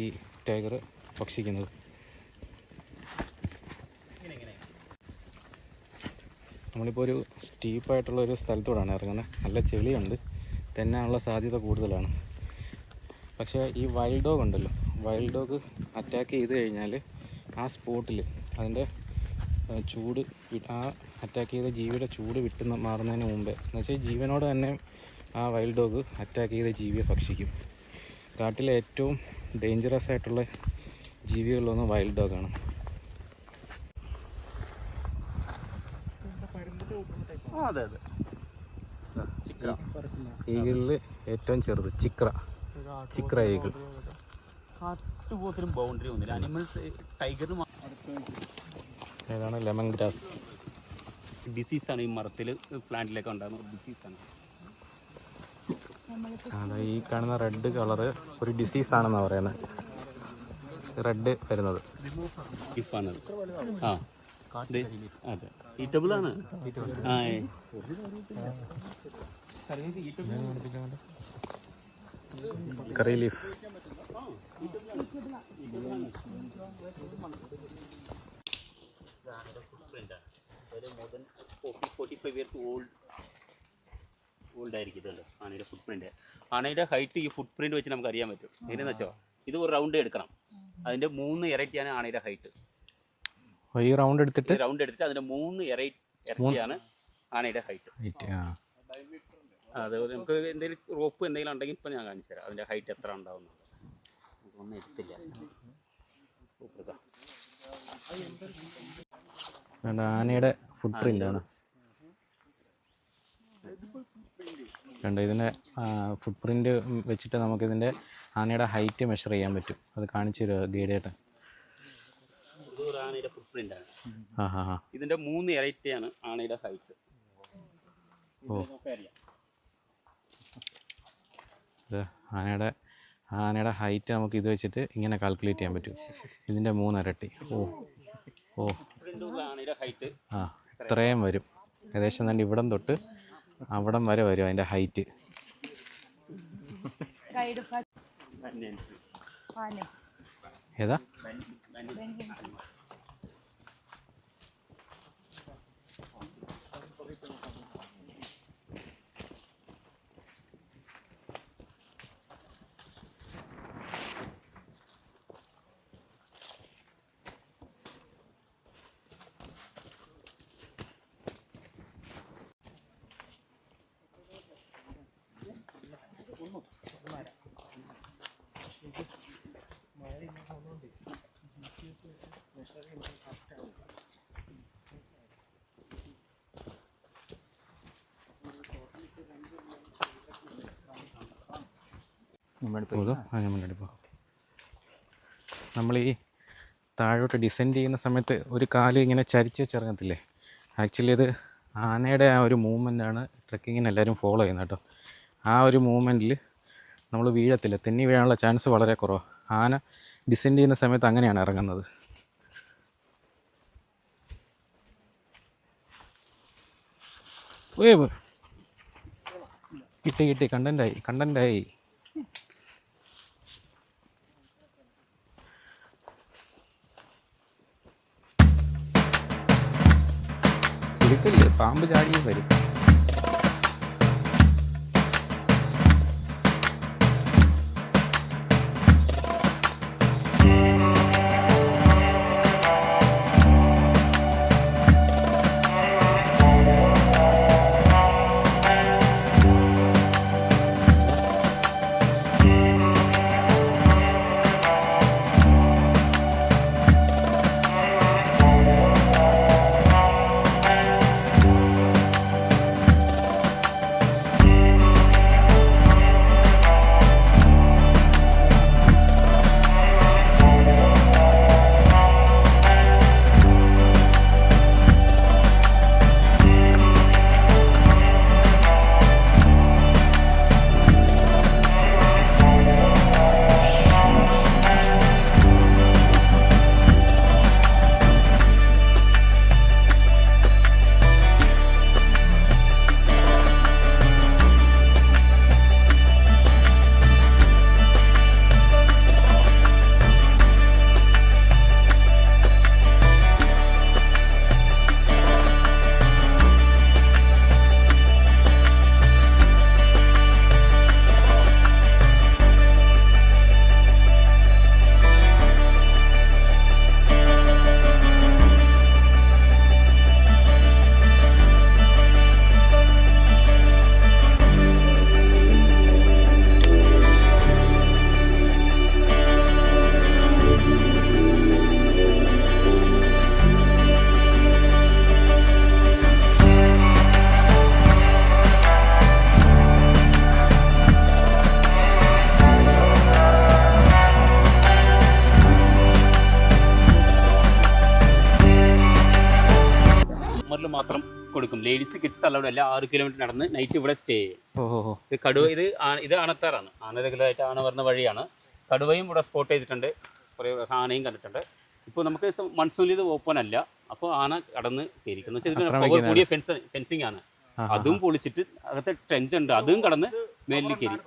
ഈ ടൈഗർ ഭക്ഷിക്കുന്നത്. നമ്മളിപ്പോൾ ഒരു സ്റ്റീപ്പായിട്ടുള്ളൊരു സ്ഥലത്തൂടെയാണ് ഇറങ്ങുന്നത്. നല്ല ചെളിയുണ്ട്, തെന്നാനുള്ള സാധ്യത കൂടുതലാണ്. പക്ഷേ ഈ വൈൽഡ് ഡോഗ് ഉണ്ടല്ലോ, വൈൽഡ് ഡോഗ് അറ്റാക്ക് ചെയ്ത് കഴിഞ്ഞാൽ ആ സ്പോട്ടിൽ അതിൻ്റെ ചൂട് ആ അറ്റാക്ക് ചെയ്ത ജീവിയുടെ ചൂട് മാറുന്നതിന് മുമ്പേ എന്ന് വെച്ചാൽ ജീവനോട് തന്നെ ആ വൈൽഡ് ഡോഗ് അറ്റാക്ക് ചെയ്ത ജീവിയെ ഭക്ഷിക്കും. കാട്ടിലെ ഏറ്റവും ഡേഞ്ചറസ് ആയിട്ടുള്ള ജീവികളിലൊന്ന് വൈൽഡ് ഡോഗാണ്. അതെ അതെ, ഈഗിളിൽ ഏറ്റവും ചെറുത് ചിക്ര ഈഗിൾ. കാട്ടുപോത്തിനും ബൗണ്ടറി ഒന്നുമില്ല. അനിമൽസ് ടൈഗറിന് ഏതാണ് ലെമൺ ഗ്രാസ് ഡിസീസാണ്. ഈ മരത്തിൽ പ്ലാന്റിലൊക്കെ ഉണ്ടാകുന്ന ഡിസീസാണ്. അതെ, ഈ കാണുന്ന റെഡ് കളറ് ഒരു ഡിസീസാണെന്നാണ് പറയുന്നത്. റെഡ് വരുന്നത് ഇഫാണത്. ആ അതെ, ഈറ്റബിൾ ആണ്. കറി ലീഫ്. ഓൾഡ് ആയിരിക്കും ഇതല്ലോ ആനയുടെ ഫുട് പ്രിന്റ്. ആനയുടെ ഹൈറ്റ് ഈ ഫുട് പ്രിന്റ് വെച്ച് നമുക്ക് അറിയാൻ പറ്റും. എങ്ങനെയെന്ന് വെച്ചോ, ഇത് ഒരു റൗണ്ട് എടുക്കണം. അതിൻ്റെ 3 ഇരട്ടിയാണ് ആനയുടെ ഹൈറ്റ്. ഈ റൗണ്ട് എടുത്തിട്ട് അതിൻ്റെ 3 ഇരട്ടിയാണ് ആനയുടെ ഹൈറ്റ്. അതുപോലെ നമുക്ക് എന്തെങ്കിലും റോപ്പ് എന്തെങ്കിലും ഉണ്ടെങ്കിൽ ഇപ്പം ഞാൻ കാണിച്ചു തരാം അതിൻ്റെ ഹൈറ്റ് എത്ര ഉണ്ടാവുന്നത്. ഒന്നും എടുത്തില്ല. ആനയുടെ ഫുട് പ്രിൻ്റാണ്. കണ്ടോ, ഇതിൻ്റെ ഫുട് പ്രിൻ്റ് വെച്ചിട്ട് നമുക്കിതിൻ്റെ ആനയുടെ ഹൈറ്റ് മെഷർ ചെയ്യാൻ പറ്റും. അത് കാണിച്ചു തരുമോ ഗൈഡേട്ടൻ? ഇതൊരു ആനയുടെ ഫുട് പ്രിൻ്റാണ്. ഇതിൻ്റെ 3 ഇരട്ടിയാണ് ആനയുടെ ഹൈറ്റ്. ആനയുടെ ഹൈറ്റ് നമുക്ക് ഇത് വെച്ചിട്ട് ഇങ്ങനെ കാൽക്കുലേറ്റ് ചെയ്യാൻ പറ്റും. ഇതിൻ്റെ 3 ഇരട്ടി. ആനയുടെ ഹൈറ്റ് ഇത്രയും വരും. ഏകദേശം തന്നെ ഇവിടം തൊട്ട് അവിടം വരെ വരും അതിൻ്റെ ഹൈറ്റ്. ഏതാ? നമ്മൾ ഈ താഴോട്ട് ഡിസെൻഡ് ചെയ്യുന്ന സമയത്ത് ഒരു കാല് ഇങ്ങനെ ചരിച്ച് വെച്ചിറങ്ങത്തില്ലേ? ആക്ച്വലി ഇത് ആനയുടെ ആ ഒരു മൂവ്മെൻറ്റാണ് ട്രെക്കിങ്ങിന് എല്ലാവരും ഫോളോ ചെയ്യുന്നത് കേട്ടോ. ആ ഒരു മൂവ്മെൻറ്റിൽ നമ്മൾ വീഴത്തില്ല, തെന്നി വീഴാനുള്ള ചാൻസ് വളരെ കുറവാണ്. ആന ഡിസെൻഡ് ചെയ്യുന്ന സമയത്ത് അങ്ങനെയാണ് ഇറങ്ങുന്നത്. കിട്ടി കണ്ടൻ്റായി. ഇരിക്കില്ല, പാമ്പ് ചാടിയും വരും. ലേഡീസ് കിഡ്സ് അലൗഡ് അല്ല. 6 കിലോമീറ്റർ നടന്ന് നൈറ്റ് ഇവിടെ സ്റ്റേ ചെയ്യും. ഓഹോ. ഇത് കടുവ, ഇത് ആനത്താറാണ്. ആന റെഗുലറായിട്ട് ആന വരുന്ന വഴിയാണ്. കടുവയും ഇവിടെ സ്പോട്ട് ചെയ്തിട്ടുണ്ട്, കുറേ ആനയും കണ്ടിട്ടുണ്ട്. ഇപ്പോൾ നമുക്ക് മൺസൂണിൽ ഇത് ഓപ്പൺ അല്ല, അപ്പോൾ ആന കടന്ന് കയറിക്കുന്നു വെച്ചാൽ കൂടിയ ഫെൻസിങ് ആണ്. അതും പൊളിച്ചിട്ട് അകത്തെ ട്രെഞ്ച് ഉണ്ട്, അതും കടന്ന് മേലിൽ കയറി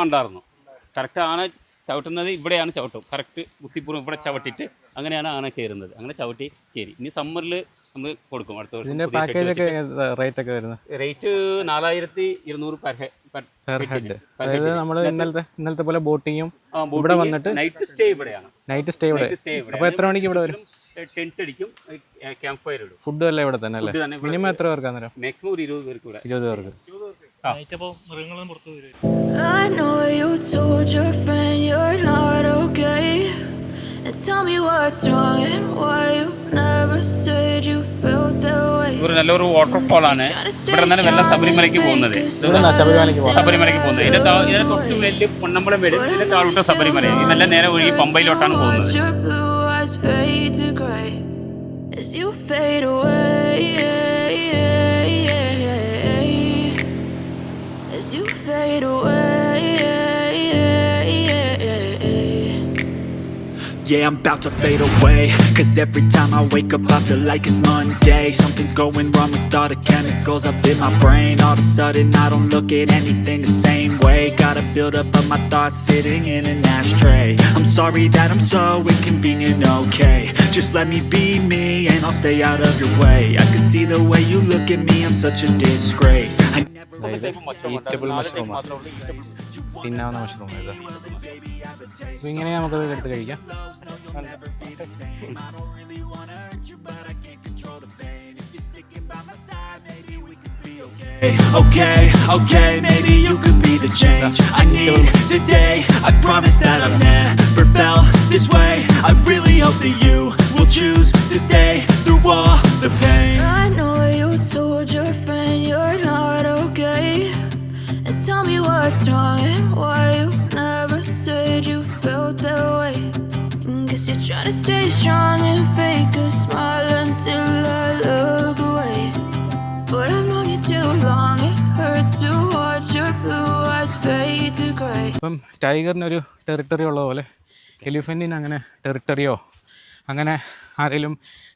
ഉണ്ടായിരുന്നു. കറക്റ്റ് ആന ചവിട്ടുന്നത് ഇവിടെയാണ് ചവിട്ടും. കറക്റ്റ് കുത്തിപ്പുറം ഇവിടെ ചവിട്ടിയിട്ട് അങ്ങനെയാണ് ആന കയറുന്നത്. അങ്ങനെ ചവിട്ടി കയറി. ഇനി സമ്മറിൽ നമ്മൾ കൊടുക്കും. അടുത്ത റേറ്റ് ഒക്കെ വരുന്നത് റേറ്റ് 4200 പെർ ഹെഡ്. അതായത് നമ്മൾ ഇന്നലത്തെ പോലെ ബോട്ടിങ്ങും ഇവിടെ വന്നിട്ട് നൈറ്റ് സ്റ്റേ ഇവിടെയാണ്. നൈറ്റ് സ്റ്റേ ഇവിടെ. അപ്പോൾ എത്ര മണിക്ക് ഇവിടെ വരും? ടെന്റ് അടിക്കും, ക്യാമ്പ് ഫയർ ഇടും. ഫുഡ് എല്ലാം ഇവിടെ തന്നെ അല്ലേ? മിനിമം എത്ര പേർക്ക് അന്നേരം? മാക്സിമം ഒരു 20 പേർക്ക് ഇവിടെ. 20 പേർക്ക്. I know you told your friend you're not okay, and tell me what's wrong and why you never said you felt that way. ഒരു നല്ലൊരു വാട്ടർഫോൾ ആണ്. ഇവിടെ നിന്ന് വെള്ളം ശബരിമലയ്ക്ക് പോകുന്നത്. ശബരിമലയ്ക്ക് പോകുന്നത് ഇതിന്റെ തൊട്ട് വലിയ പൊന്നമ്പലം വീട്, ഇതിന്റെ താഴോട്ട് ശബരിമല. ഈ നല്ല നേരെ ഒഴുകി പമ്പയിലോട്ടാണ് പോകുന്നത്. Your blue eyes fade to gray as you fade away, as you fade away. Yeah, I'm about to fade away, 'cause every time I wake up I feel like it's Monday. Something's going wrong with all the chemicals up in my brain. All of a sudden I don't look at anything the same way. Gotta build up of my thoughts sitting in an ashtray. I'm sorry that I'm so inconvenient, okay? Just let me be me and I'll stay out of your way. I can see the way you look at me, I'm such a disgrace. I never edible mushroom, തിന്നാവുന്ന mushroom. ഇത് അപ്പോൾ ഇങ്ങനെ നമുക്കത് എടുത്ത് കഴിക്കാം. Okay, maybe you could be the change I need today. I promise that I've never felt this way. I really hope that you will choose to stay through all the pain. I know you told your friend you're not okay, and tell me what's wrong and why you never said you felt that way. Guess you're trying to stay strong and fake a smile until I look away. But I've known you too long, it hurts to watch your blue eyes fade to gray. ഇപ്പം ടൈഗറിനൊരു territory ഉള്ള പോലെ എലിഫൻറ്റിന് അങ്ങനെ ടെറിട്ടറിയോ അങ്ങനെ ആരെങ്കിലും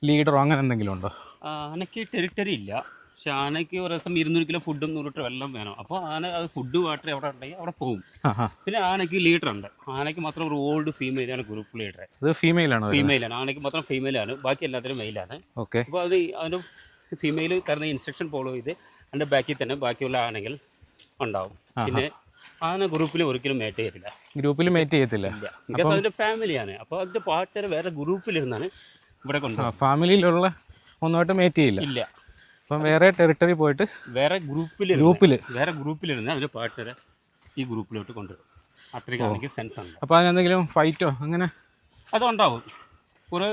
ലീഡറോ അങ്ങനെ എന്തെങ്കിലും ഉണ്ടോ? ആനയ്ക്ക് ടെറിട്ടറി ഇല്ല. പക്ഷെ ആനയ്ക്ക് ഒരു ദിവസം 200 കിലോ ഫുഡും 100 ലിറ്റർ വെള്ളം വേണം. അപ്പോൾ ആന അത് ഫുഡ് വാട്ടർ എവിടെ ഉണ്ടെങ്കിൽ അവിടെ പോകും. പിന്നെ ആനയ്ക്ക് ലീഡർ ഉണ്ട്. ആനയ്ക്ക് മാത്രം ഒരു ഓൾഡ് ഫീമെയിലാണ് ഗ്രൂപ്പ് ലീഡർ. അത് ഫീമെയിലാണോ? ഫീമെയിലാണ്. ആനയ്ക്ക് മാത്രം ഫീമെയിലാണ്, ബാക്കി എല്ലാത്തിനും മെയിലാണ്. ഓക്കെ. അപ്പോൾ അത് അതിൻ്റെ ഫീമെയിൽ തരുന്ന ഇൻസ്ട്രക്ഷൻ ഫോളോ ചെയ്ത് അതിൻ്റെ ബാക്കിൽ തന്നെ ബാക്കിയുള്ള ആനകൾ ഉണ്ടാവും. പിന്നെ ആന ഗ്രൂപ്പിൽ ഒരിക്കലും മേറ്റ് ചെയ്യത്തില്ല. ഗ്രൂപ്പിൽ മേറ്റ് ചെയ്യത്തില്ല. ബിക്കോസ് അതിൻ്റെ ഫാമിലിയാണ്. അപ്പോൾ അതിൻ്റെ പാർട്ട്നർ വേറെ ഗ്രൂപ്പിലിരുന്നാണ് ഇവിടെ കൊണ്ടുപോകും. ഫാമിലിയിലുള്ള ഒന്നുമായിട്ട് മേറ്റ് ചെയ്യില്ല. ഇല്ല. അപ്പം വേറെ ടെറിട്ടറി പോയിട്ട് വേറെ ഗ്രൂപ്പിലിരുന്ന് അതിൻ്റെ പാർട്ട്നറെ ഈ ഗ്രൂപ്പിലോട്ട് കൊണ്ടുവരും. അത്രയ്ക്ക് ആണെങ്കിൽ സെൻസ് ഉണ്ട്. അപ്പോൾ അതിനെന്തെങ്കിലും ഫൈറ്റോ അങ്ങനെ അതുണ്ടാവും. കുറേ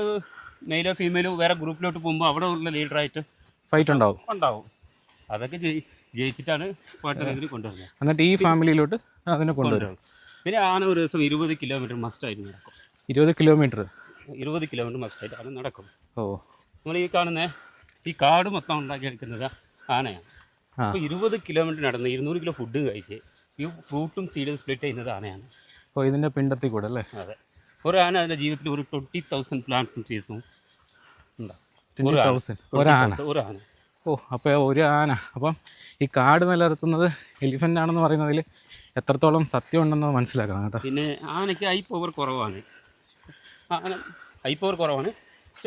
മെയിലോ ഫീമെയിലോ വേറെ ഗ്രൂപ്പിലോട്ട് പോകുമ്പോൾ അവിടെ ഉള്ള ലീഡറായിട്ട് ഫൈറ്റ് ഉണ്ടാവും. അതൊക്കെ ജയിച്ചിട്ടാണ് പാർട്ട്നറിൽ കൊണ്ടുവരുന്നത്. എന്നിട്ട് ഈ ഫാമിലിയിലോട്ട് അതിനെ കൊണ്ടുവരും. പിന്നെ ആന ഒരു ദിവസം 20 കിലോമീറ്റർ മസ്റ്റായിട്ട് നടക്കും. 20 കിലോമീറ്റർ മസ്റ്റായിട്ട് ആന നടക്കും. ഓ. നമ്മൾ ഈ കാണുന്ന ഈ കാട് മൊത്തം ഉണ്ടാക്കിയെടുക്കുന്നത് ആനയാണ്. അപ്പോൾ 20 കിലോമീറ്റർ നടന്ന് 200 കിലോ ഫുഡ് കഴിച്ച് ഈ ഫ്രൂട്ടും സീഡും സ്പ്ലിറ്റ് ചെയ്യുന്നത് ആനയാണ്. അപ്പോൾ ഇതിൻ്റെ പിണ്ടത്തിൽ കൂടെ അല്ലേ? അതെ. ഒരു ആന അതിൻ്റെ ജീവിതത്തിൽ ഒരു 20,000 പ്ലാന്റ്സും ട്രീസും ഉണ്ടാവും. 20,000 ഒരു ആന. ഓ, അപ്പോൾ ഒരു ആന. അപ്പം ഈ കാട് നിലനിർത്തുന്നത് എലിഫൻ്റ് ആണെന്ന് പറയുന്നതിൽ എത്രത്തോളം സത്യം ഉണ്ടെന്ന് മനസ്സിലാക്കണം കേട്ടോ. പിന്നെ ആനയ്ക്ക് ഐ പവർ കുറവാണ്.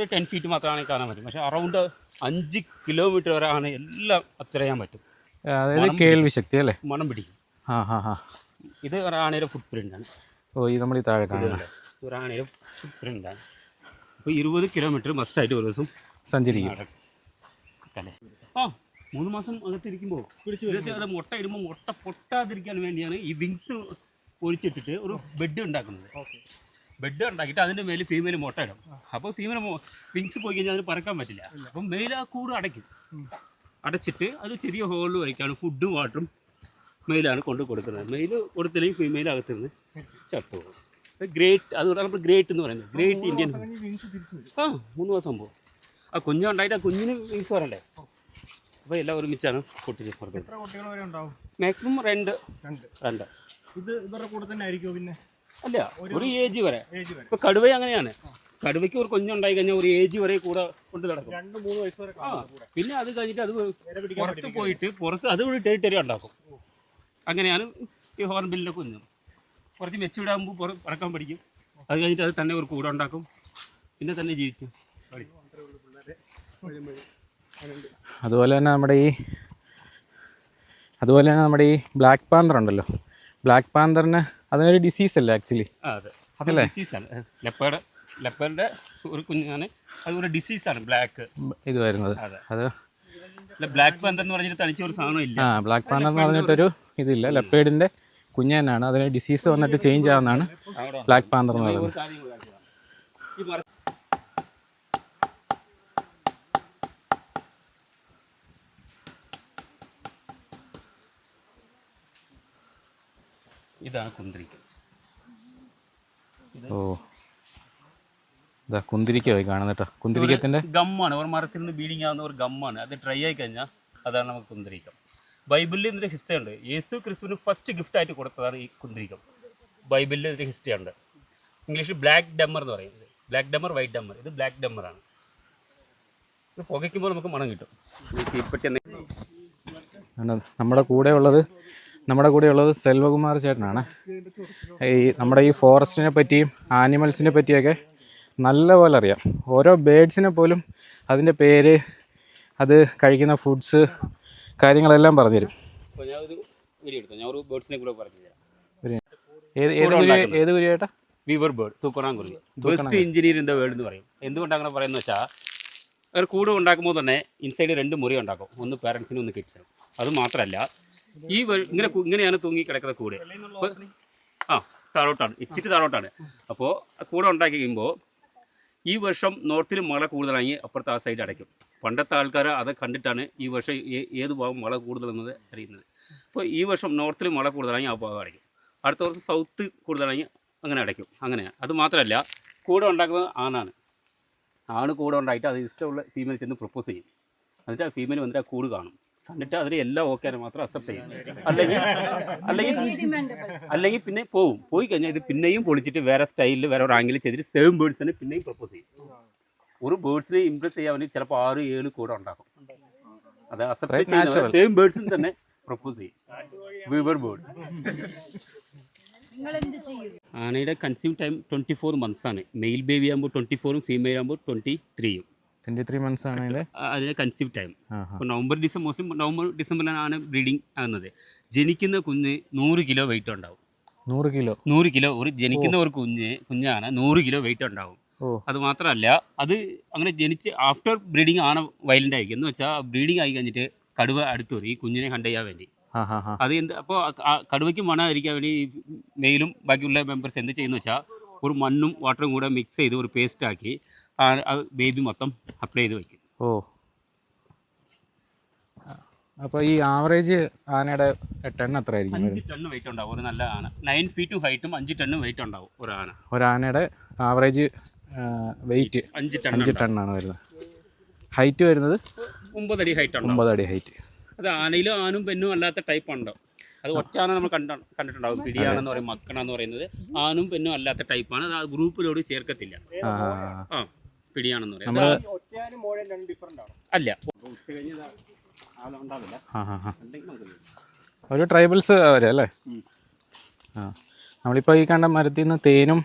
10 ഫീറ്റ് മാത്രമാണ് കാണാൻ പറ്റും. പക്ഷേ അറൗണ്ട് 5 കിലോമീറ്റർ വരെ ആണ് എല്ലാം അത്രയാൻ പറ്റും. അതായത് കേൾവി ശക്തി അല്ലേ? മണം പിടിക്കും. ഇത് ഒരു ആനയുടെ ഫുട് പ്രിൻ്റാണ്. ഓ, ഈ നമ്മൾ ഈ താഴെ കാണുന്നത് ഒരു ആനയുടെ ഫുട് പ്രിൻ്റാണ്. അപ്പോൾ 20 കിലോമീറ്റർ മസ്റ്റായിട്ട് ഒരു ദിവസം സഞ്ചരിക്കും. 3 മാസം അകത്തിരിക്കുമ്പോൾ അത് മുട്ട ഇടുമ്പോൾ മുട്ട പൊട്ടാതിരിക്കാൻ വേണ്ടിയാണ് ഈ വിങ്സ് പൊരിച്ചിട്ടിട്ട് ഒരു ബെഡ് ഉണ്ടാക്കുന്നത്. ബെഡ് ഉണ്ടാക്കിയിട്ട് അതിൻ്റെ മേലെ ഫീമെയിൽ മുട്ട ഇടും. അപ്പോൾ ഫീമെയിൽ വിങ്സ് പോയി കഴിഞ്ഞാൽ അതിന് പറക്കാൻ പറ്റില്ല. അപ്പം മെയിൽ ആ കൂട് അടച്ചിട്ട് അത് ചെറിയ ഹോളിൽ വയ്ക്കാണ് ഫുഡും വാട്ടറും മെയിലാണ് കൊടുക്കുന്നത്. മെയിൽ കൊടുത്തില്ലെങ്കിൽ ഫീമെയിൽ അകത്തുനിന്ന് ചത്തുപോകും. ഗ്രേറ്റ്, അതുകൊണ്ട് നമ്മൾ ഗ്രേറ്റ് എന്ന് പറയുന്നത് ഗ്രേറ്റ് ഇന്ത്യൻ. 3 മാസം പോകും. ആ കുഞ്ഞുണ്ടായിട്ട് ആ കുഞ്ഞിന് വിങ്സ് വരണ്ടേ. അപ്പോൾ എല്ലാം ഒരുമിച്ചാണ് പൊട്ടിച്ച് പുറത്ത്. എത്ര കുട്ടികൾ വരെ ഉണ്ടാവും? മാക്സിമം രണ്ട്. ഇത് ഇവരുടെ കൂടെ തന്നെ ആയിരിക്കുമോ? പിന്നെ അല്ല, ഒരു ഏജ് വരെ. ഏജ് വരെ ഇപ്പോൾ കടുവ അങ്ങനെയാണ്. കടുവയ്ക്ക് ഒരു കുഞ്ഞുണ്ടായി കഴിഞ്ഞാൽ ഒരു ഏജ് വരെ കൂടെ കൊണ്ട് നടക്കും. 2-3 വയസ്സ് വരെ കാണും കൂടെ. പിന്നെ അത് കഴിഞ്ഞിട്ട് അത് പിടിക്കാൻ പുറത്ത് പോയിട്ട് പുറത്ത് അത് ഒരു ടെറിട്ടറി ഉണ്ടാക്കും. അങ്ങനെയാണ് ഈ ഹോർൺബില്ലിൻ്റെ കുഞ്ഞ്. കുറച്ച് മെച്ചൂടാകുമ്പോൾ പറക്കാൻ പഠിക്കും. അത് കഴിഞ്ഞിട്ട് അത് തന്നെ ഒരു കൂടെ ഉണ്ടാക്കും. പിന്നെ തന്നെ ജീവിക്കും. അതുപോലെ തന്നെ നമ്മുടെ ഈ ബ്ലാക്ക് പാന്തർ ഉണ്ടല്ലോ, ബ്ലാക്ക് പാന്തറിന് അതിനൊരു ഡിസീസ് അല്ലേ ആക്ച്വലി? അതെ, അത് ഡിസീസാണ്. ലെപ്പേർഡിൻ്റെ ഒരു കുഞ്ഞാണ്. അത് ഒരു ഡിസീസാണ് ബ്ലാക്ക് ഇത് വരുന്നത്. അത് ബ്ലാക്ക് പാന്തർ എന്ന് പറഞ്ഞിട്ട് തനിച്ച ഒരു സാധനം ഇല്ല. ബ്ലാക്ക് പാന്തർ എന്ന് പറഞ്ഞിട്ടൊരു ഇതില്ല, ലെപ്പേർഡിൻ്റെ കുഞ്ഞ് തന്നെയാണ്. അതിന് ഡിസീസ് വന്നിട്ട് ചേഞ്ച് ആവുന്നതാണ് ബ്ലാക്ക് പാന്തർ എന്ന് പറയുന്നത്. ഇതാണ് കുന്തിരിക്കം. ഓ, ഇതാ കുന്തിരിക്കമായി കാണുന്ന കേട്ടോ. കുന്തിരിക്കത്തിൻ്റെ ഗമ്മാണ്, ഒരു മരത്തിൽ നിന്ന് ബീഡിങ് ആവുന്ന ഒരു ഗമ്മാണ്. അത് ഡ്രൈ ആയി കഴിഞ്ഞാൽ അതാണ് നമുക്ക് കുന്തിരിക്കം. ബൈബിളിൽ ഇതിൻ്റെ ഹിസ്റ്ററി ഉണ്ട്. യേശു ക്രിസ്തുവിന് ഫസ്റ്റ് ഗിഫ്റ്റായിട്ട് കൊടുത്തതാണ് ഈ കുന്തിരിക്കം. ബൈബിളിൽ ഇതിൻ്റെ ഹിസ്റ്ററി ഉണ്ട്. ഇംഗ്ലീഷിൽ ബ്ലാക്ക് ഡെമ്മർ എന്ന് പറയുന്നത്. Black dammar, white dammar. ഇത് ബ്ലാക്ക് ഡെമ്മറാണ്. ഇത് പുകയ്ക്കുമ്പോൾ നമുക്ക് മണം കിട്ടും. തീപ്പെട്ടി നമ്മുടെ കൂടെ ഉള്ളത് സെൽവകുമാർ ചേട്ടനാണ്. നമ്മുടെ ഈ ഫോറസ്റ്റിനെ പറ്റിയും ആനിമൽസിനെ പറ്റിയൊക്കെ നല്ല പോലെ അറിയാം. ഓരോ ബേഡ്സിനെ പോലും അതിൻ്റെ പേര്, അത് കഴിക്കുന്ന ഫുഡ്സ്, കാര്യങ്ങളെല്ലാം പറഞ്ഞുതരും. അപ്പോൾ ഞാൻ ഒരു വീഡിയോ എടുത്തു. ഞാൻ ഒരു ബേർഡ്സിനെ കൂടെ പറഞ്ഞു തരാം. ഏത് കുരി ചേട്ടാ? വീവർ ബേർഡ്, തൂക്കണാങ്കുരുവി. Best engineer in the world എന്ന് പറയും. എന്തുകൊണ്ട് അങ്ങനെ പറയുന്നത് വെച്ചാൽ, ഒരു കൂട് ഉണ്ടാക്കുമ്പോൾ തന്നെ ഇൻസൈഡ് 2 മുറി ഉണ്ടാക്കും. ഒന്ന് പാരൻസിനും ഒന്ന് കിഡ്സിനും. അത് മാത്രമല്ല, ഇങ്ങനെയാണ് തൂങ്ങി കിടക്കുന്ന കൂട്. താഴോട്ടാണ്, ഇച്ചിട്ട് താഴോട്ടാണ്. അപ്പോൾ കൂടെ ഉണ്ടാക്കി കഴിയുമ്പോൾ ഈ വർഷം നോർത്തിൽ മഴ കൂടുതലായി അപ്പുറത്ത് ആ സൈഡ് അടയ്ക്കും. പണ്ടത്തെ ആൾക്കാർ അത് കണ്ടിട്ടാണ് ഈ വർഷം ഏത് ഭാഗം മഴ കൂടുതലെന്നത് അറിയുന്നത്. അപ്പോൾ ഈ വർഷം നോർത്തിൽ മഴ കൂടുതലായി ആ ഭാഗം അടയ്ക്കും. അടുത്ത വർഷം സൗത്ത് കൂടുതലായി അങ്ങനെ അടയ്ക്കും. അങ്ങനെയാണ്. അത് മാത്രമല്ല, കൂടെ ഉണ്ടാക്കുന്നത് ആണ് കൂടെ ഉണ്ടായിട്ട് അത് ഇഷ്ടമുള്ള ഫീമെയിൽ ചെന്ന് പ്രപ്പോസ് ചെയ്യും. എന്നിട്ട് ആ ഫീമെയിൽ വന്നിട്ട് ആ കൂട് കാണും. കണ്ടിട്ട് അതിന് എല്ലാം ഓക്കെ മാത്രം അക്സെപ്റ്റ് ചെയ്യും. അല്ലെങ്കിൽ പിന്നെ പോയി കഴിഞ്ഞാൽ ഇത് പിന്നെയും പൊളിച്ചിട്ട് വേറെ സ്റ്റൈലിൽ വേറെ ഒരു ആംഗിളിൽ ചെയ്തിട്ട് സെയിം ബേർഡ്സ് തന്നെ പിന്നെയും പ്രപ്പോസ് ചെയ്യും. ഒരു ബേർഡ്സിനെ ഇംപ്രസ് ചെയ്യാൻ വേണ്ടി ചിലപ്പോൾ 6-7 കൂടെ ഉണ്ടാക്കും. അത് അക്സെപ്റ്റ് ചെയ്യുന്ന സെയിം ബേർഡ്സിന് തന്നെ പ്രപ്പോസ് ചെയ്യും. Weaver bird. ആനയുടെ കൺസ്യൂം ടൈം 24 months ആണ്. മെയിൽ ബേബി ആകുമ്പോൾ 24ഉം ഫീമെയിൽ ആകുമ്പോൾ 23ഉം. 23 months ആണ് അതിൻ്റെ കൺസ്യൂം ടൈം. ഇപ്പോൾ നവംബർ ഡിസംബറിലാണ് ആന ബ്രീഡിങ് ആകുന്നത്. ജനിക്കുന്ന കുഞ്ഞ് 100 കിലോ വെയിറ്റ് ഉണ്ടാവും. 100 കിലോ ഒരു ജനിക്കുന്ന ഒരു കുഞ്ഞാണ് 100 കിലോ വെയിറ്റ് ഉണ്ടാവും. അത് മാത്രമല്ല, അത് അങ്ങനെ ജനിച്ച് ആഫ്റ്റർ ബ്രീഡിങ് ആന വയലൻ്റ് ആയിരിക്കും. എന്ന് വെച്ചാൽ ബ്രീഡിങ് ആയി കഴിഞ്ഞിട്ട് കടുവ അടുത്ത് വരും ഈ കുഞ്ഞിനെ ഹണ്ട് ചെയ്യാൻ വേണ്ടി. അത് അപ്പോൾ കടുവയ്ക്ക് മണമായിരിക്കാൻ വേണ്ടി മെയിലും ബാക്കിയുള്ള മെമ്പേഴ്സ് എന്ത് ചെയ്യുന്ന വെച്ചാൽ ഒരു മണ്ണും വാട്ടറും കൂടെ മിക്സ് ചെയ്ത് ഒരു പേസ്റ്റ് ആക്കി ബേബി മൊത്തം അപ്ലൈ ചെയ്ത് വയ്ക്കും. അപ്പോൾ ഈ ആവറേജ് ആനയുടെ ടൺ എത്ര ആയിരിക്കും? 5 ടൺ വെയിറ്റ് ഉണ്ടാവും ഒരു നല്ല ആന. 9 feet ഹൈറ്റും 5 ടൺ വെയിറ്റ് ഉണ്ടാവും ഒരാനയുടെ ആവറേജ് വെയിറ്റ് 5 ടണ്ണാണ് വരുന്നത്. ഹൈറ്റ് വരുന്നത് 9 അടി ഹൈറ്റ് ഉണ്ട്. 9 അടി ഹൈറ്റ്. അത് ആനയിലും ആനും പെണ്ണും അല്ലാത്ത ടൈപ്പ് ഉണ്ടോ? അത് ഒറ്റ ആന നമ്മൾ കണ്ടിട്ടുണ്ടാവും. പിടിയാണെന്ന് പറയും, മക്കണെന്ന് പറയുന്നത് ആനും പെണ്ണും അല്ലാത്ത ടൈപ്പാണ്. അത് ആ ഗ്രൂപ്പിലോട് ചേർക്കത്തില്ല. പിടിയാണെന്ന് പറയുന്നത് അല്ല. ഒരു ട്രൈബൽസ് വരെ അല്ലേ? നമ്മളിപ്പോൾ ഈ കണ്ട മരത്തിൽ നിന്ന് തേനും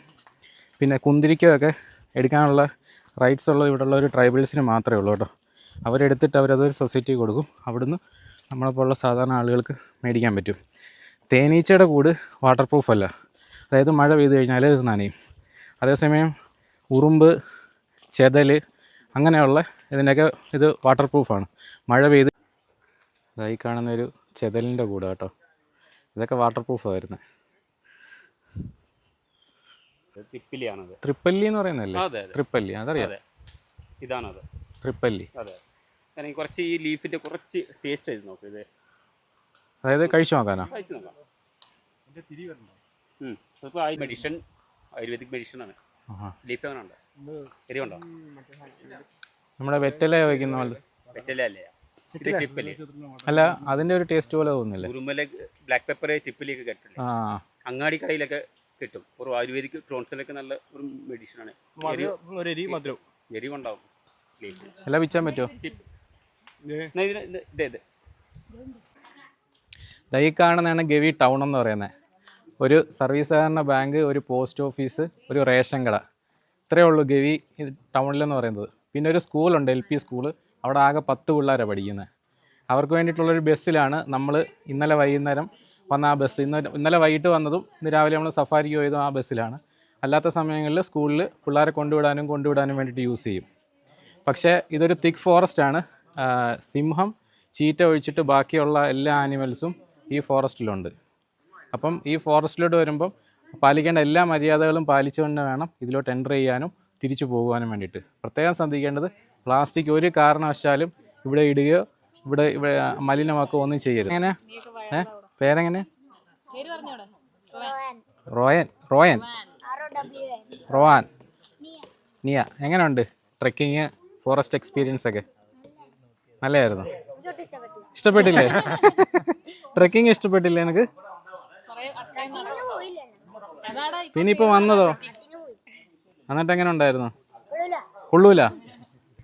പിന്നെ കുന്തിരിക്കയൊക്കെ എടുക്കാനുള്ള റൈറ്റ്സ് ഉള്ളത് ഇവിടെയുള്ള ഒരു ട്രൈബൽസിന് മാത്രമേ ഉള്ളൂ കേട്ടോ. അവരെടുത്തിട്ട് അവരതൊരു സൊസൈറ്റി കൊടുക്കും. അവിടുന്ന് നമ്മളെപ്പോലുള്ള സാധാരണ ആളുകൾക്ക് മേടിക്കാൻ പറ്റും. തേനീച്ചയുടെ കൂട് വാട്ടർ പ്രൂഫ് അല്ല, അതായത് മഴ പെയ്ത് കഴിഞ്ഞാൽ ഇത് നനയും. അതേസമയം ഉറുമ്പ്, ചെതൽ അങ്ങനെയുള്ള ഇതിൻ്റെയൊക്കെ ഇത് വാട്ടർ പ്രൂഫാണ്. മഴ പെയ്ത് ഇതായി കാണുന്നൊരു ചെതലിൻ്റെ കൂട് കേട്ടോ. ഇതൊക്കെ വാട്ടർ പ്രൂഫാണ് വരുന്നത്. ത്രിപ്പല്ലി എന്ന് പറയുന്നതല്ലേ? ത്രിപ്പല്ലി, അതറിയാം. ഇതാണത് ത്രിപ്പല്ലി. അതെ. എനിക്ക് കുറച്ച് ഈ ലീഫിൻ്റെ കുറച്ച് ടേസ്റ്റ് ചെയ്ത് നോക്കും. ഇത് അതായത് കഴിച്ചു നോക്കാനോ? കഴിച്ചു നോക്കാം. അതിപ്പോൾ മെഡിസിൻ, ആയുർവേദിക് മെഡിസിനാണ്. ലീഫ് അങ്ങനെ ഉണ്ടോ? എരിവുണ്ടോ? നമ്മുടെ വെറ്റല വയ്ക്കുന്ന പോലെ. വെറ്റല അല്ലേ? ഇത് ടിപ്പല്ലേ അല്ല അതിൻ്റെ ഒരു ടേസ്റ്റ് പോലെ തോന്നുന്നില്ലേ? ഉറുമല ബ്ലാക്ക് പെപ്പർ ടിപ്പിലേക്ക് കിട്ടില്ലേ, ആ അങ്ങാടി കടയിലൊക്കെ കിട്ടും. ഒരു ആയുർവേദിക് ടോൺസിലൊക്കെ നല്ല ഒരു മെഡിസിനാണ്. എരിവുണ്ടാവും. എല്ലാം വിൽക്കാൻ പറ്റുമോ? ഈ കാണുന്നതാണ് ഗവി ടൗൺ എന്ന് പറയുന്നത്. ഒരു സർവീസ് സഹകരണ ബാങ്ക്, ഒരു പോസ്റ്റ് ഓഫീസ്, ഒരു റേഷൻ കട, ഇത്രയേ ഉള്ളൂ ഗവി ടൗണിലെന്ന് പറയുന്നത്. പിന്നെ ഒരു സ്കൂളുണ്ട്, LP സ്കൂള്. അവിടെ ആകെ 10 പിള്ളേരാണ് പഠിക്കുന്നത്. അവർക്ക് വേണ്ടിയിട്ടുള്ളൊരു ബസ്സിലാണ് നമ്മൾ ഇന്നലെ വൈകുന്നേരം വന്ന ആ ബസ്. ഇന്നലെ വൈകിട്ട് വന്നതും ഇന്ന് രാവിലെ നമ്മൾ സഫാരിക്ക് പോയതും ആ ബസ്സിലാണ്. അല്ലാത്ത സമയങ്ങളിൽ സ്കൂളിൽ പിള്ളേരെ കൊണ്ടുവിടാനും വേണ്ടിയിട്ട് യൂസ് ചെയ്യും. പക്ഷേ ഇതൊരു തിക്ക് ഫോറസ്റ്റ് ആണ്. സിംഹം, ചീറ്റ ഒഴിച്ചിട്ട് ബാക്കിയുള്ള എല്ലാ ആനിമൽസും ഈ ഫോറസ്റ്റിലുണ്ട്. അപ്പം ഈ ഫോറസ്റ്റിലോട്ട് വരുമ്പം പാലിക്കേണ്ട എല്ലാ മര്യാദകളും പാലിച്ചുകൊണ്ട് വേണം ഇതിലോട്ട് എൻ്റർ ചെയ്യാനും തിരിച്ചു പോകുവാനും വേണ്ടിയിട്ട്. പ്രത്യേകം ശ്രദ്ധിക്കേണ്ടത് പ്ലാസ്റ്റിക് ഒരു കാരണവശാലും ഇവിടെ ഇടുകയോ ഇവിടെ മലിനമാക്കുകയോ ഒന്നും ചെയ്യരുത്. എങ്ങനെ പേരെങ്ങനെ? റോവാൻ നിയ. എങ്ങനെയുണ്ട് ട്രെക്കിങ്, ഫോറസ്റ്റ് എക്സ്പീരിയൻസ് ഒക്കെ? നല്ലതായിരുന്നു. ഇഷ്ടപ്പെട്ടില്ലേ? ട്രെക്കിങ് ഇഷ്ടപ്പെട്ടില്ലേ എനിക്ക്? പിന്നെ ഇപ്പോൾ വന്നതോ? എന്നിട്ട് എങ്ങനെ ഉണ്ടായിരുന്നു?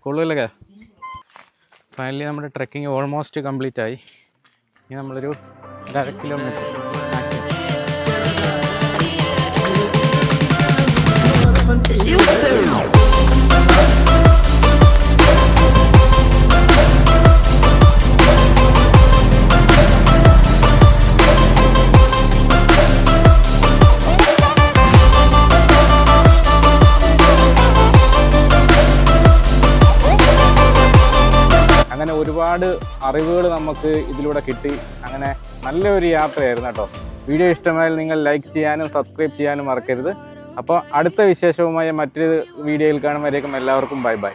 കൊള്ളൂലൊക്കെ. ഫൈനലി നമ്മുടെ ട്രെക്കിങ് ഓൾമോസ്റ്റ് കംപ്ലീറ്റ് ആയി. ഇനി നമ്മളൊരു 1.5 കിലോമീറ്റർ അങ്ങനെ ഒരുപാട് അറിവുകൾ നമുക്ക് ഇതിലൂടെ കിട്ടി. അങ്ങനെ നല്ലൊരു യാത്രയായിരുന്നു കേട്ടോ. വീഡിയോ ഇഷ്ടമായാൽ നിങ്ങൾ ലൈക്ക് ചെയ്യാനും സബ്സ്ക്രൈബ് ചെയ്യാനും മറക്കരുത്. അപ്പോൾ അടുത്ത വിശേഷവുമായി മറ്റൊരു വീഡിയോയിൽ കാണുമ്പോഴേക്കും എല്ലാവർക്കും ബൈ ബൈ.